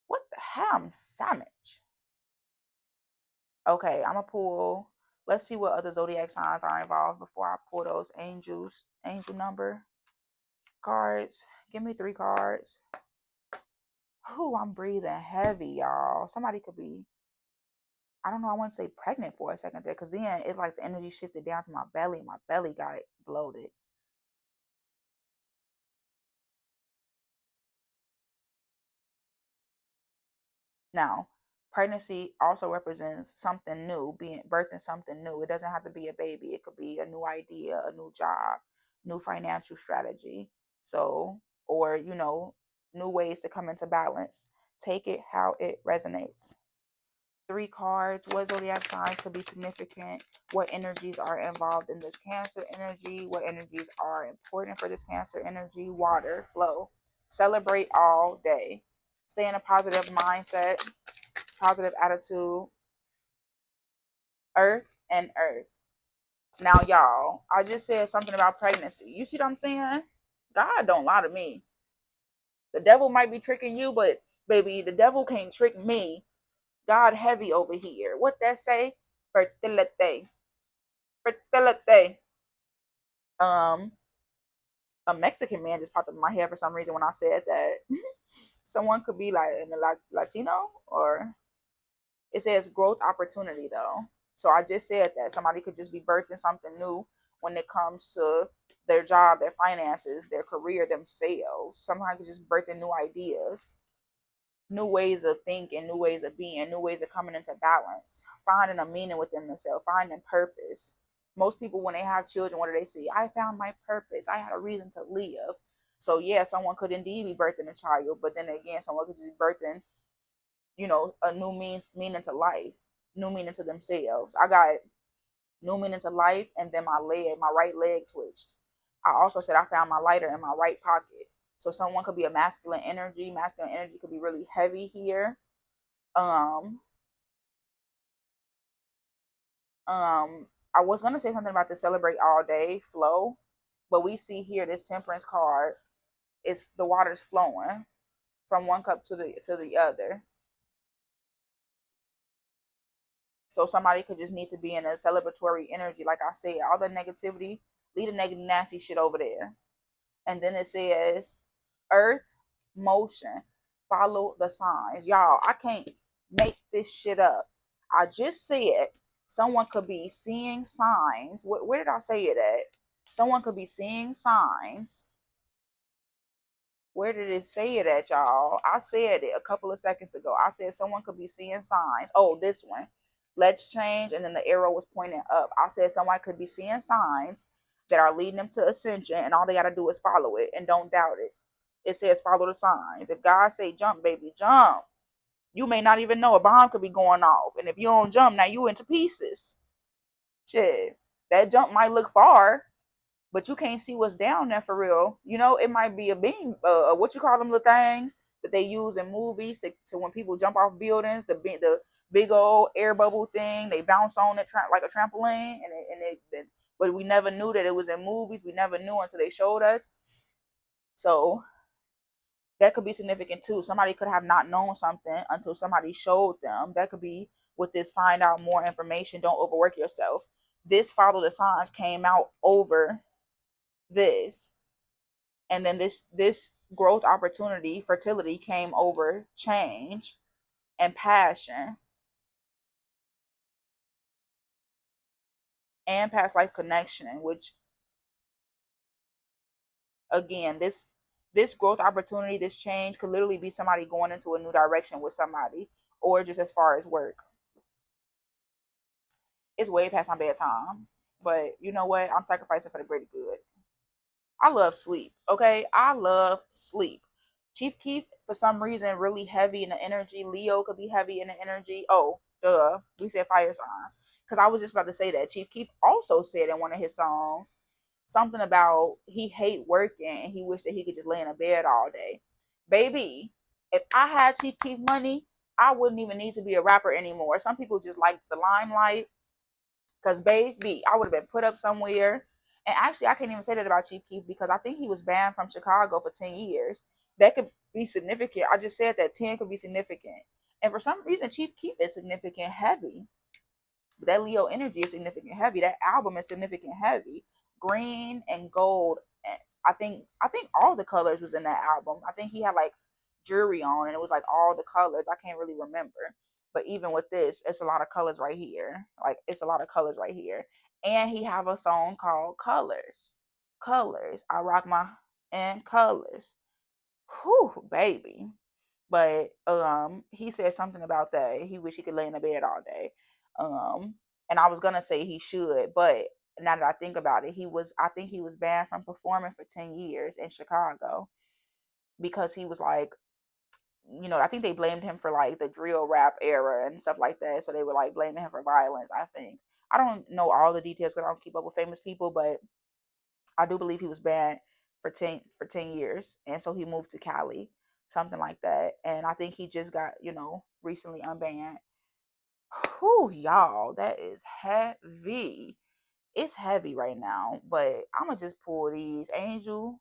what the hell? I'm sandwich. Okay, I'm gonna pull. Let's see what other zodiac signs are involved before I pull those angel number cards. Give me 3 cards. Whew, I'm breathing heavy, y'all. Somebody could be, I don't know, I want to say pregnant for a second there, because then it's like the energy shifted down to my belly. My belly got bloated. Now, pregnancy also represents something new, being birthing something new. It doesn't have to be a baby. It could be a new idea, a new job, new financial strategy. So, or, new ways to come into balance. Take it how it resonates. 3 cards. What zodiac signs could be significant? What energies are involved in this Cancer energy? What energies are important for this Cancer energy? Water, flow. Celebrate all day. Stay in a positive mindset, positive attitude. Earth and earth. Now, y'all, I just said something about pregnancy. You see what I'm saying? God don't lie to me. The devil might be tricking you, but baby, the devil can't trick me. God heavy over here. What that say? Fertility. Fertility. Um, a Mexican man just popped up in my head for some reason when I said that. Someone could be like in the Latino, or it says growth opportunity though. So I just said that somebody could just be birthing something new when it comes to their job, their finances, their career, themselves. Somebody could just birth in new ideas, new ways of thinking, new ways of being, new ways of coming into balance, finding a meaning within themselves, finding purpose. Most people, when they have children, what do they see? I found my purpose. I had a reason to live. So yeah, someone could indeed be birthing a child, but then again, someone could just be birthing, a new meaning to life, new meaning to themselves. I got new meaning to life, and then my right leg twitched. I also said I found my lighter in my right pocket. So someone could be a masculine energy. Masculine energy could be really heavy here. Um, I was gonna say something about the celebrate all day flow, but we see here this temperance card is the water's flowing from one cup to the other. So somebody could just need to be in a celebratory energy. Like I said, all the negativity, leave the negative nasty shit over there. And then it says earth motion, follow the signs. Y'all, I can't make this shit up. I just said someone could be seeing signs. Where did I say it at? Someone could be seeing signs. Where did it say it at, y'all? I said it a couple of seconds ago. I said someone could be seeing signs. Oh, this one. Let's change. And then the arrow was pointing up. I said someone could be seeing signs that are leading them to ascension, and all they got to do is follow it and don't doubt it. It says follow the signs. If God say jump, baby, jump. You may not even know a bomb could be going off. And if you don't jump, now you into pieces. Shit. That jump might look far, but you can't see what's down there for real. It might be a beam, what you call them little things that they use in movies to when people jump off buildings, the big old air bubble thing they bounce on it like a trampoline, but we never knew that it was in movies. We never knew until they showed us. So that could be significant too. Somebody could have not known something until somebody showed them. That could be with this find out more information, don't overwork yourself. This follow the signs came out over this, and then this growth opportunity, fertility, came over change and passion and past life connection, which again, this growth opportunity, this change could literally be somebody going into a new direction with somebody, or just as far as work. It's way past my bedtime, but you know what, I'm sacrificing for the greater good. I love sleep. Okay, I love sleep. Chief Keef, for some reason, really heavy in the energy. Leo could be heavy in the energy. Oh, duh. We said fire signs. Because I was just about to say that. Chief Keef also said in one of his songs something about he hate working and he wished that he could just lay in a bed all day. Baby, if I had Chief Keef money, I wouldn't even need to be a rapper anymore. Some people just like the limelight. Because, baby, I would have been put up somewhere. And actually, I can't even say that about Chief Keef because I think he was banned from Chicago for 10 years. That could be significant. I just said that 10 could be significant. And for some reason, Chief Keef is significant heavy. But that Leo energy is significant heavy. That album is significant heavy. Green and gold. And I think all the colors was in that album. I think he had like jewelry on and it was like all the colors. I can't really remember. But even with this, it's a lot of colors right here. Like it's a lot of colors right here. And he have a song called Colors. Colors. I rock my and colors. Whew, baby. But he said something about that. He wish he could lay in the bed all day. Um and I was gonna say he should, but now that I think about it, I think he was banned from performing for 10 years in Chicago because he was like, I think they blamed him for like the drill rap era and stuff like that. So they were like blaming him for violence, I think. I don't know all the details because I don't keep up with famous people, but I do believe he was banned for ten years. And so he moved to Cali, something like that. And I think he just got, recently unbanned. Whew, y'all, that is heavy. It's heavy right now, but I'm gonna just pull these angel,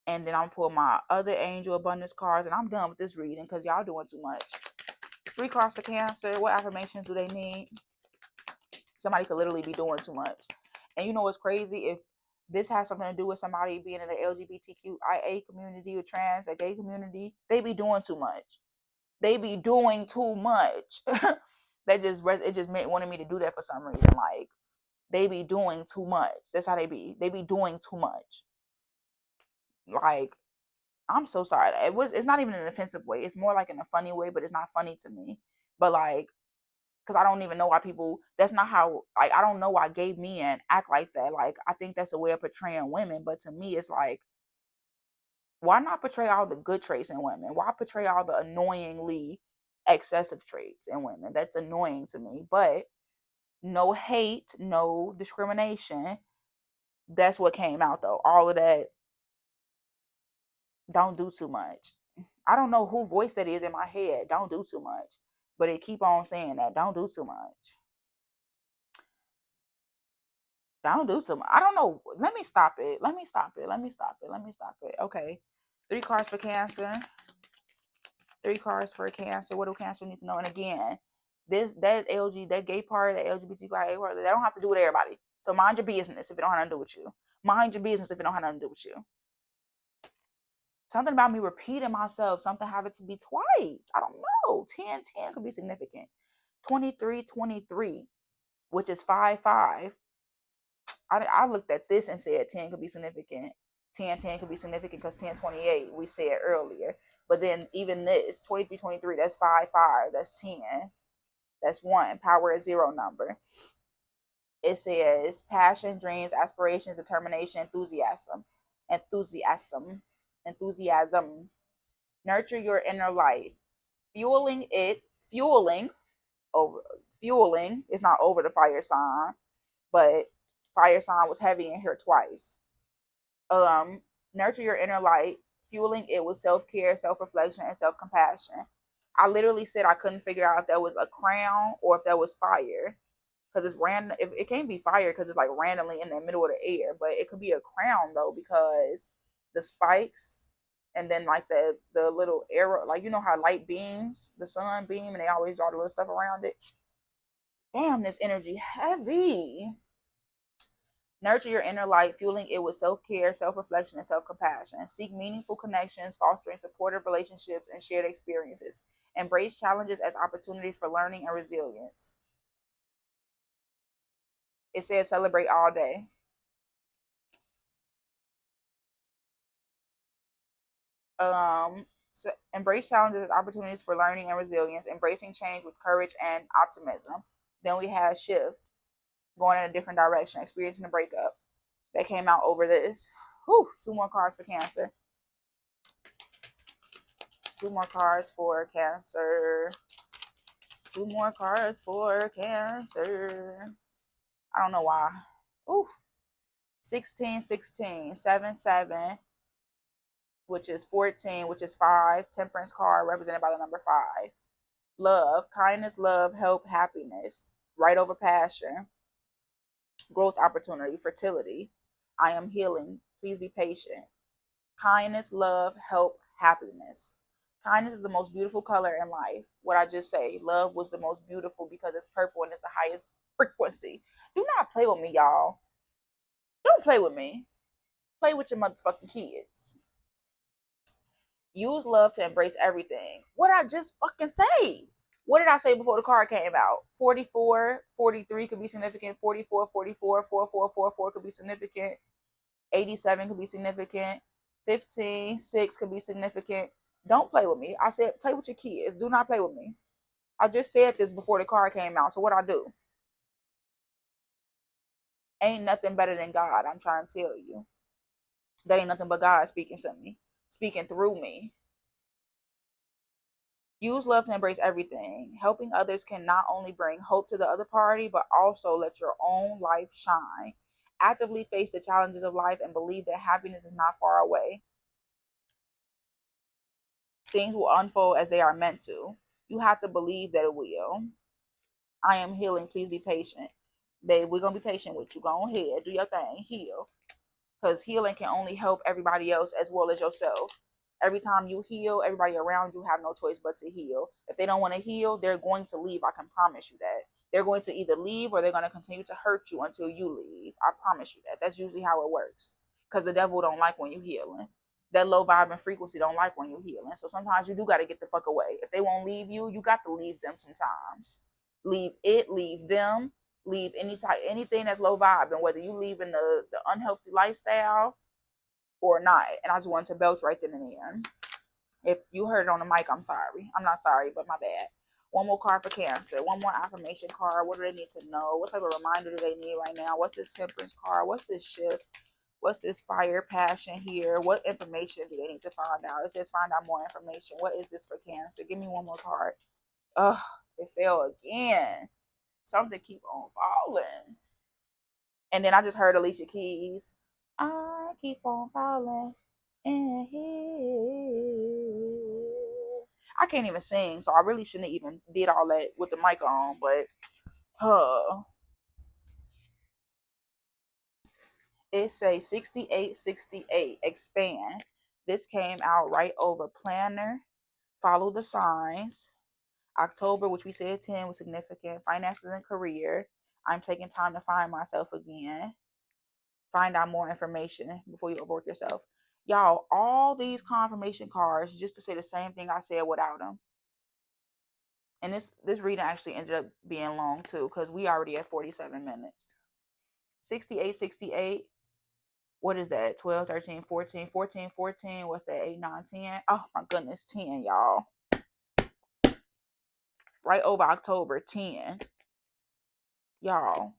and then I'm gonna pull my other angel abundance cards, and I'm done with this reading because y'all doing too much. 3 cards for Cancer. What affirmations do they need? Somebody could literally be doing too much. And you know what's crazy? If this has something to do with somebody being in the LGBTQIA community or trans, a gay community, they be doing too much. They be doing too much. It just wanted me to do that for some reason. Like, They be doing too much. That's how they be. They be doing too much. Like, I'm so sorry. It's not even in an offensive way. It's more like in a funny way, but it's not funny to me. But like, because I don't even know why people, that's not how, like, I don't know why gay men act like that. Like, I think that's a way of portraying women. But to me, it's like, why not portray all the good traits in women? Why portray all the annoyingly excessive traits in women? That's annoying to me. But no hate, no discrimination. That's what came out though. All of that, don't do too much. I don't know who voice that is in my head. Don't do too much. But it keep on saying that. Don't do too much. Don't do too much. I don't know. Let me stop it. Let me stop it. Let me stop it. Let me stop it. Okay. 3 cards for Cancer. 3 cards for Cancer. What do Cancer need to know? And again, that gay part, that LGBTQIA part, they don't have to do with everybody. So mind your business if it don't have nothing to do with you. Mind your business if it don't have nothing to do with you. Something about me repeating myself. Something having to be twice. I don't know. 10 could be significant. 23 which is 5 5. I looked at this and said 10 could be significant. 10 could be significant because 10 28 we said earlier. But then even this 23 that's 5 5. That's 10. That's 1. Power is 0 number. It says passion, dreams, aspirations, determination, enthusiasm. Nurture your inner life. Fueling over fueling is not over the fire sign, but fire sign was heavy in here twice. Nurture your inner light, fueling it with self-care, self-reflection, and self-compassion. I literally said I couldn't figure out if that was a crown or if that was fire. Because it's random. If it can't be fire because it's like randomly in the middle of the air, but it could be a crown though because the spikes and then like the little arrow, like you know how light beams, the sun beam, and they always draw the little stuff around it. Damn, this energy heavy. Nurture your inner light, fueling it with self care, self reflection, and self compassion. Seek meaningful connections, fostering supportive relationships and shared experiences. Embrace challenges as opportunities for learning and resilience. It says celebrate all day. So embrace challenges as opportunities for learning and resilience, embracing change with courage and optimism. Then we have shift, going in a different direction, experiencing a breakup. That came out over this. Whew, 2 more cards for Cancer. 2 more cards for Cancer. 2 more cards for Cancer. I don't know why. Ooh. 16, 16, 7, 7, which is 14, which is 5. Temperance card represented by the number 5. Love, kindness, love, help, happiness. Right over passion. Growth opportunity, fertility. I am healing. Please be patient. Kindness, love, help, happiness. Kindness is the most beautiful color in life. What I just say, love was the most beautiful because it's purple and it's the highest frequency. Do not play with me, y'all. Don't play with me. Play with your motherfucking kids. Use love to embrace everything. What did I just fucking say? What did I say before the card came out? 44, 43 could be significant. 44, 44, 4444 could be significant. 87 could be significant. 15, 6 could be significant. Don't play with me. I said play with your kids. Do not play with me. I just said this before the card came out. So what I do? Ain't nothing better than God. I'm trying to tell you. That ain't nothing but God speaking to me. Speaking through me. Use love to embrace everything. Helping others can not only bring hope to the other party, but also let your own life shine. Actively face the challenges of life and believe that happiness is not far away. Things will unfold as they are meant to. You have to believe that it will. I am healing. Please be patient. Babe, we're going to be patient with you. Go ahead. Do your thing. Heal. Because healing can only help everybody else as well as yourself. Every time you heal, everybody around you have no choice but to heal. If they don't want to heal, they're going to leave. I can promise you that. They're going to either leave or they're going to continue to hurt you until you leave. I promise you that. That's usually how it works. Because the devil don't like when you healing. That low vibe and frequency don't like when you healing. So sometimes you do got to get the fuck away. If they won't leave you, you got to leave them sometimes. Leave it, leave them, leave anything that's low vibe, and whether you leave in the unhealthy lifestyle or not. And I just wanted to belch right then and there. If you heard it on the mic, I'm sorry. I'm not sorry, but my bad. One more card for Cancer. One more affirmation card. What do they need to know? What type of reminder do they need right now? What's this Temperance card? What's this Shift? What's this Fire, Passion here? What information do they need to find out? It says find out more information. What is this for Cancer? Give me one more card. Ugh, it fell again. Something keep on falling. And then I just heard Alicia Keys. I keep on falling in here. I can't even sing, so I really shouldn't even did all that with the mic on. But it say 6868 expand. This came out right over planner. Follow the signs. October, which we said 10 was significant. Finances and career. I'm taking time to find myself again. Find out more information before you overwork yourself. Y'all, all these confirmation cards just to say the same thing I said without them. And this reading actually ended up being long too, because we already at 47 minutes. 6868. What is that? 12, 13, 14, 14, 14. What's that? 8, 9, 10. Oh my goodness, 10, y'all. Right over October, 10. Y'all.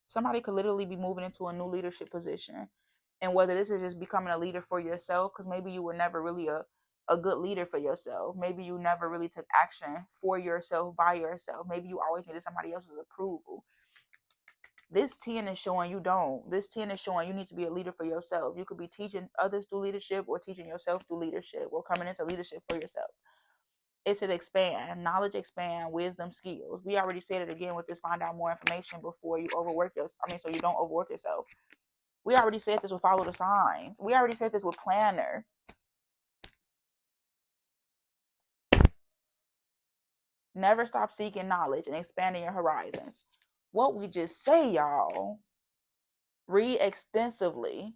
Somebody could literally be moving into a new leadership position. And whether this is just becoming a leader for yourself, because maybe you were never really a good leader for yourself. Maybe you never really took action for yourself, by yourself. Maybe you always needed somebody else's approval. This 10 is showing you don't. This 10 is showing you need to be a leader for yourself. You could be teaching others through leadership or teaching yourself through leadership or coming into leadership for yourself. It says expand, knowledge, expand, wisdom, skills. We already said it again with this find out more information before you overwork yourself. So you don't overwork yourself. We already said this with follow the signs. We already said this with planner. Never stop seeking knowledge and expanding your horizons. What we just say, y'all. Read extensively.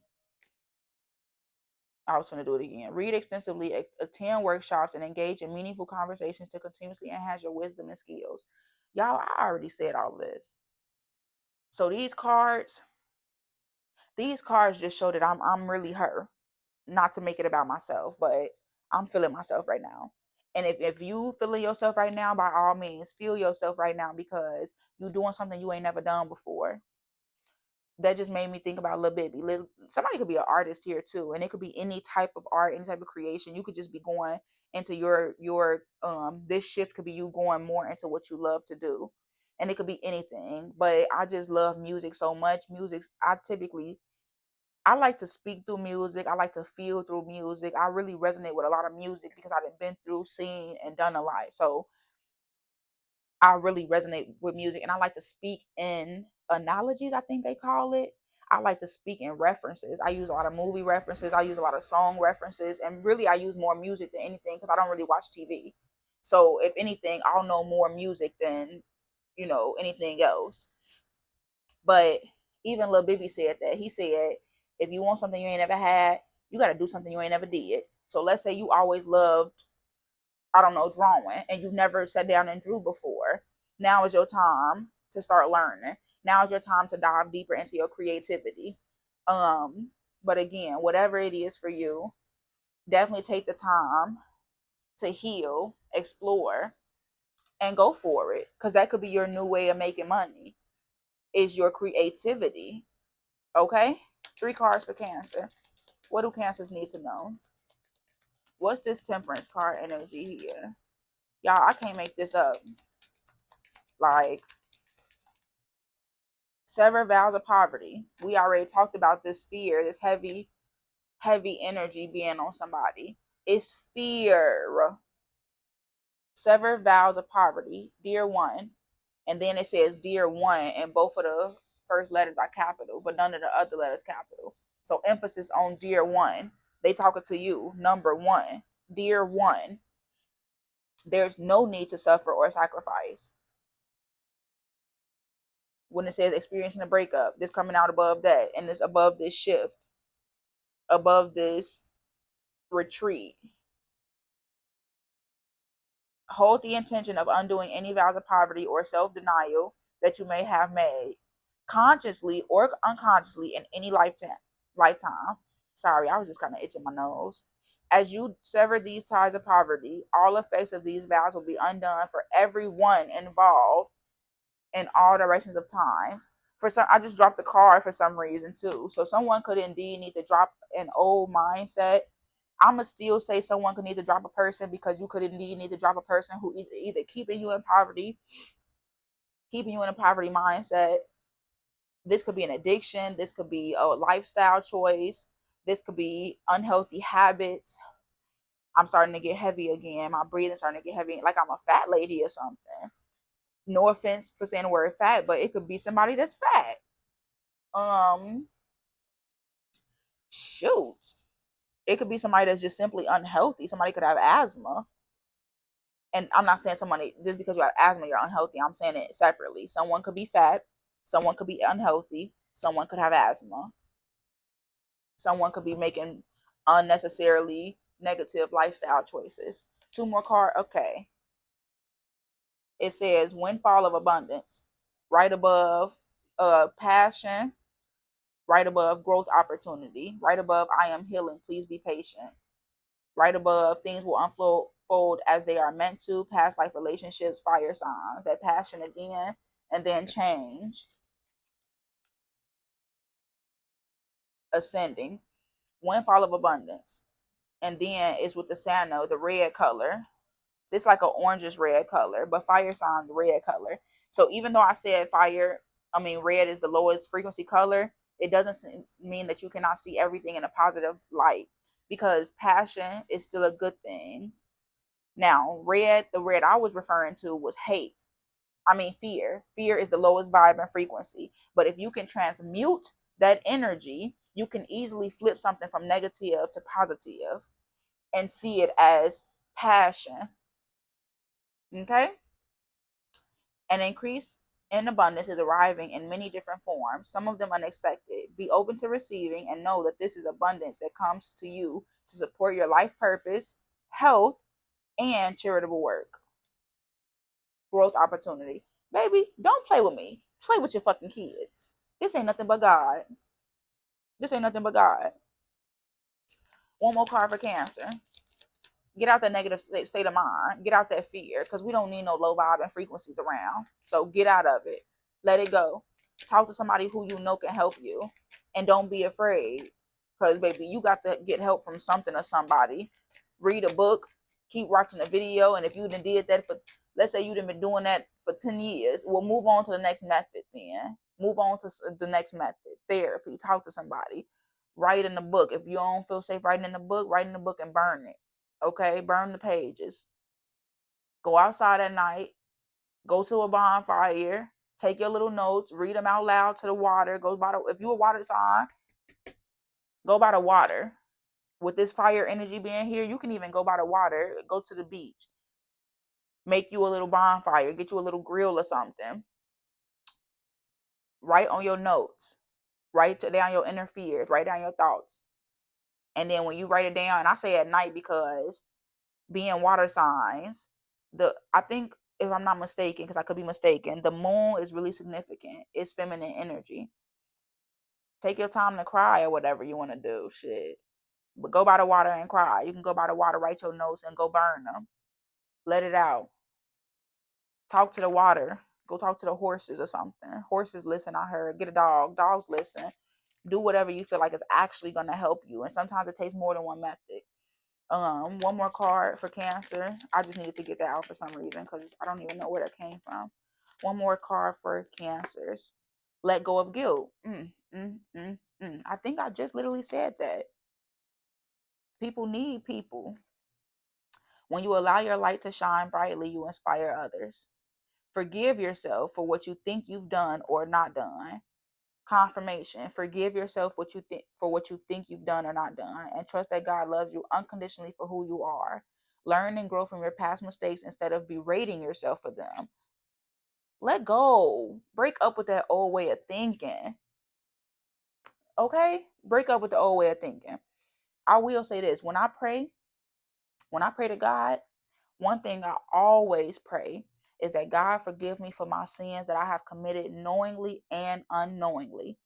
I was going to do it again. Read extensively, attend workshops, and engage in meaningful conversations to continuously enhance your wisdom and skills. Y'all, I already said all this. So these cards just show that I'm really her. Not to make it about myself, but I'm feeling myself right now. And if you feeling yourself right now, by all means, feel yourself right now, because you're doing something you ain't never done before. That just made me think about Lil Baby. Somebody could be an artist here too, and it could be any type of art, any type of creation. You could just be going into your this shift could be you going more into what you love to do, and it could be anything. But I just love music so much. I like to speak through music. I like to feel through music. I really resonate with a lot of music because I've been through, seen, and done a lot. So I really resonate with music, and I like to speak in analogies, I think they call it. I like to speak in references. I use a lot of movie references. I use a lot of song references, and really I use more music than anything because I don't really watch TV. So if anything, I'll know more music than, anything else. But even Lil Bibby said that. He said, if you want something you ain't never had, you got to do something you ain't never did. So let's say you always loved, I don't know, drawing, and you've never sat down and drew before. Now is your time to start learning. Now is your time to dive deeper into your creativity. But again, whatever it is for you, definitely take the time to heal, explore, and go for it. Because that could be your new way of making money, is your creativity. Okay? 3 cards for Cancer. What do Cancers need to know? What's this Temperance card energy here? Y'all, I can't make this up. Like, sever vows of poverty. We already talked about this fear, this heavy energy being on somebody. It's fear. Sever vows of poverty, dear one. And then it says dear one, and both of the first letters are capital, but none of the other letters capital. So emphasis on dear one. They talking to you, number one. Dear one. There's no need to suffer or sacrifice. When it says experiencing a breakup, this coming out above that, and this above this shift, above this retreat. Hold the intention of undoing any vows of poverty or self-denial that you may have made, consciously or unconsciously, in any lifetime. Sorry, I was just kind of itching my nose. As you sever these ties of poverty, all effects of these vows will be undone for everyone involved in all directions of times. For some, I just dropped the card for some reason too. So someone could indeed need to drop an old mindset. I'ma still say someone could need to drop a person, because you could indeed need to drop a person who either keeping you in a poverty mindset. This could be an addiction. This could be a lifestyle choice. This could be unhealthy habits. I'm starting to get heavy again. My breathing starting to get heavy, like I'm a fat lady or something. No offense for saying the word fat, but it could be somebody that's fat. Um, Shoot. It could be somebody that's just simply unhealthy. Somebody could have asthma. And I'm not saying somebody, just because you have asthma, you're unhealthy. I'm saying it separately. Someone could be fat. Someone could be unhealthy. Someone could have asthma. Someone could be making unnecessarily negative lifestyle choices. Two more cards. Okay. It says windfall of abundance. Right above passion. Right above growth opportunity. Right above I am healing. Please be patient. Right above things will unfold as they are meant to. Past life relationships, fire signs. That passion again, and then change. Ascending. Windfall of abundance. And then it's with the sano, the red color. This like an orangish red color, but fire sign red color. So even though I said red is the lowest frequency color, it doesn't mean that you cannot see everything in a positive light, because passion is still a good thing. Now, the red I was referring to was hate. Fear. Fear is the lowest vibe and frequency. But if you can transmute that energy, you can easily flip something from negative to positive and see it as passion. Okay? An increase in abundance is arriving in many different forms, some of them unexpected. Be open to receiving and know that this is abundance that comes to you to support your life purpose, health, and charitable work. Growth opportunity. Baby, don't play with me. Play with your fucking kids. This ain't nothing but God. This ain't nothing but God. One more card for Cancer. Get out that negative state of mind. Get out that fear, because we don't need no low vibe and frequencies around. So get out of it. Let it go. Talk to somebody who you know can help you, and don't be afraid, because baby, you got to get help from something or somebody. Read a book, keep watching a video, and if you did that for, let's say you done been doing that for 10 years, well, move on to the next method then. Move on to the next method. Therapy. Talk to somebody. Write in the book. If you don't feel safe writing in the book, write in the book and burn it. Okay, burn the pages. Go outside at night. Go to a bonfire. Take your little notes. Read them out loud to the water. If you a water sign, go by the water. With this fire energy being here, you can even go by the water. Go to the beach. Make you a little bonfire. Get you a little grill or something. Write on your notes. Write down your inner fears. Write down your thoughts. And then when you write it down, and I say at night because being water signs, I think, if I'm not mistaken, because I could be mistaken, the moon is really significant. It's feminine energy. Take your time to cry or whatever you want to do. Shit. But go by the water and cry. You can go by the water, write your notes, and go burn them. Let it out. Talk to the water. Go talk to the horses or something. Horses listen, I heard. Get a dog. Dogs listen. Do whatever you feel like is actually going to help you. And sometimes it takes more than one method. One more card for Cancer. I just needed to get that out for some reason, because I don't even know where that came from. One more card for Cancers. Let go of guilt. I think I just literally said that. People need people. When you allow your light to shine brightly, you inspire others. Forgive yourself for what you think you've done or not done. Confirmation. Forgive yourself for what you think you've done or not done, and trust that God loves you unconditionally for who you are. Learn and grow from your past mistakes instead of berating yourself for them. Let go. Break up with that old way of thinking. Okay? Break up with the old way of thinking. I will say this. When I pray to God, One thing I always pray is that God forgive me for my sins that I have committed knowingly and unknowingly.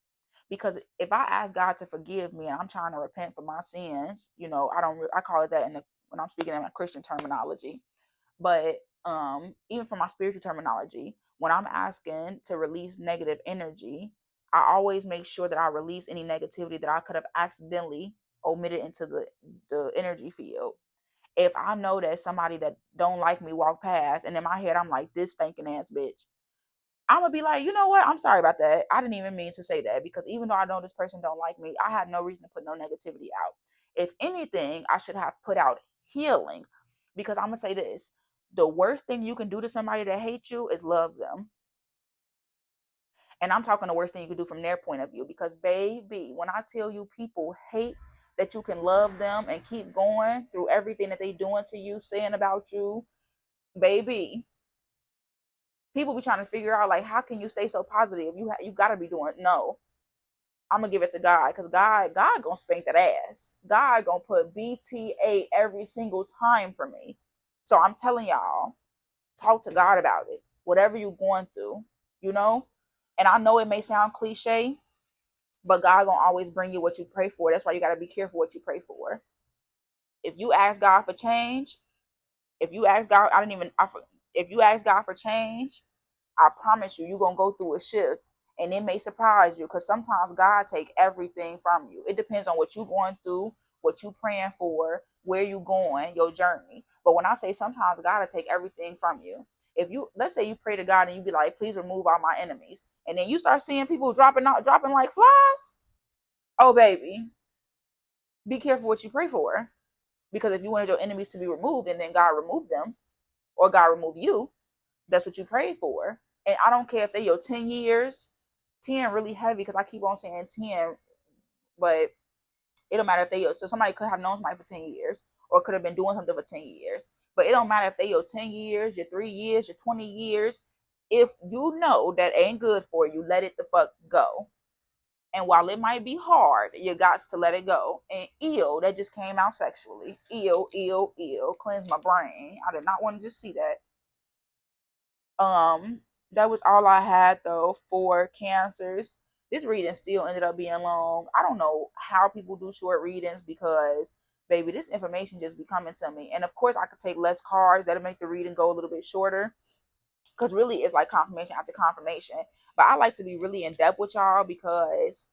Because if I ask God to forgive me and I'm trying to repent for my sins, I don't I call it that when I'm speaking in a Christian terminology. But even for my spiritual terminology, when I'm asking to release negative energy, I always make sure that I release any negativity that I could have accidentally omitted into the energy field. If I know that somebody that don't like me walk past, and in my head I'm like, this stinking ass bitch, I'm gonna be like, you know what? I'm sorry about that. I didn't even mean to say that, because even though I know this person don't like me, I had no reason to put no negativity out. If anything, I should have put out healing, because I'm gonna say this: the worst thing you can do to somebody that hates you is love them. And I'm talking the worst thing you can do from their point of view, because baby, when I tell you people hate that you can love them and keep going through everything that they doing to you, saying about you, baby, people be trying to figure out, like, how can you stay so positive? You got to be doing. No, I'm gonna give it to God, because God gonna spank that ass. God gonna put BTA every single time for me. So I'm telling y'all, talk to God about it. Whatever you going through, you know. And I know it may sound cliche, but God gonna always bring you what you pray for. That's why you gotta be careful what you pray for. If you ask God for change, if you ask God, I didn't even. If you ask God for change, I promise you, you're gonna go through a shift, and it may surprise you, because sometimes God take everything from you. It depends on what you're going through, what you praying for, where you going, your journey. But when I say sometimes God will take everything from you, if you, let's say you pray to God and you be like, please remove all my enemies, and then you start seeing people dropping like flies. Oh baby, be careful what you pray for, because if you wanted your enemies to be removed and then God remove them, or God remove you, that's what you prayed for. And I don't care if they your 10 years, 10 really heavy, because I keep on saying 10, but it don't matter if they, so somebody could have known somebody for 10 years, or could have been doing something for 10 years. But it don't matter if they your 10 years, your 3 years, your 20 years. If you know that ain't good for you, let it the fuck go. And while it might be hard, you got to let it go. And ew, that just came out sexually. Ew, ew, ew. Cleanse my brain. I did not want to just see that. Um, that was all I had though for cancers. This reading still ended up being long. I don't know how people do short readings, because baby, this information just be coming to me. And of course I could take less cards, that'll make the reading go a little bit shorter. Cause really it's like confirmation after confirmation. But I like to be really in depth with y'all, because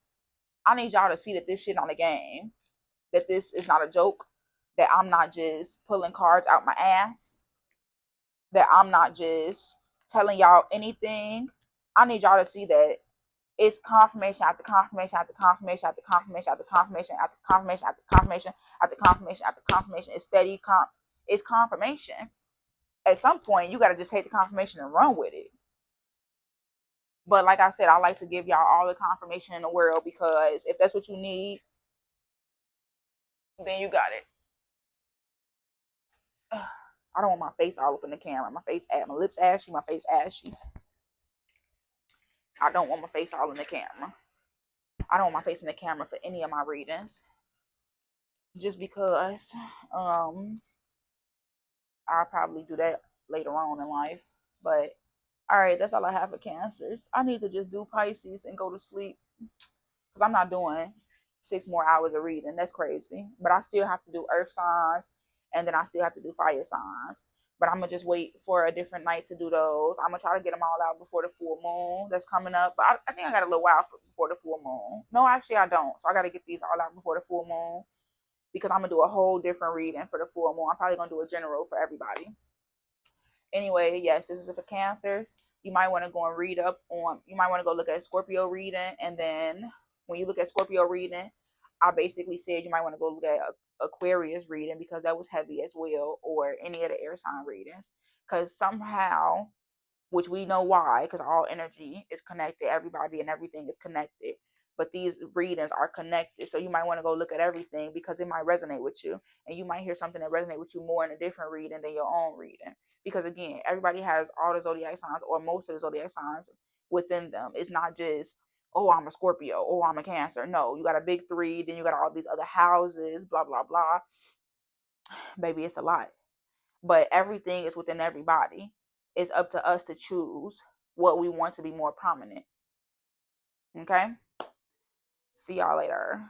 I need y'all to see that this shit on the game. That this is not a joke. That I'm not just pulling cards out my ass, that I'm not just telling y'all anything. I need y'all to see that it's confirmation after confirmation after confirmation after confirmation after confirmation after confirmation after confirmation after confirmation after confirmation. It's steady it's confirmation. At some point, you gotta just take the confirmation and run with it. But like I said, I like to give y'all all the confirmation in the world, because if that's what you need, then you got it. I don't want my face all up in the camera. My lips ashy, my face ashy. I don't want my face all in the camera. I don't want my face in the camera for any of my readings, just because um I'll probably do that later on in life. But all right, that's all I have for cancers. I need to just do Pisces and go to sleep, because I'm not doing 6 more hours of reading. That's crazy. But I still have to do earth signs, and then I still have to do fire signs. But I'm gonna just wait for a different night to do those. I'm gonna try to get them all out before the full moon that's coming up. But I think I got a little while before the full moon. No, actually I don't. So I got to get these all out before the full moon, because I'm gonna do a whole different reading for the full moon. I'm probably gonna do a general for everybody. Anyway, yes, this is for cancers. You might want to go and read up on, you might want to go look at Scorpio reading. And then when you look at Scorpio reading, I basically said you might want to go look at Aquarius reading, because that was heavy as well, or any of the air sign readings. Because somehow, which we know why, because all energy is connected, everybody and everything is connected. But these readings are connected, so you might want to go look at everything, because it might resonate with you, and you might hear something that resonate with you more in a different reading than your own reading. Because again, everybody has all the zodiac signs, or most of the zodiac signs within them. It's not just, oh, I'm a Scorpio, oh, I'm a Cancer. No, you got a big three, then you got all these other houses, blah blah blah. Baby, it's a lot. but everything is within everybody. It's up to us to choose what we want to be more prominent. Okay? See y'all later.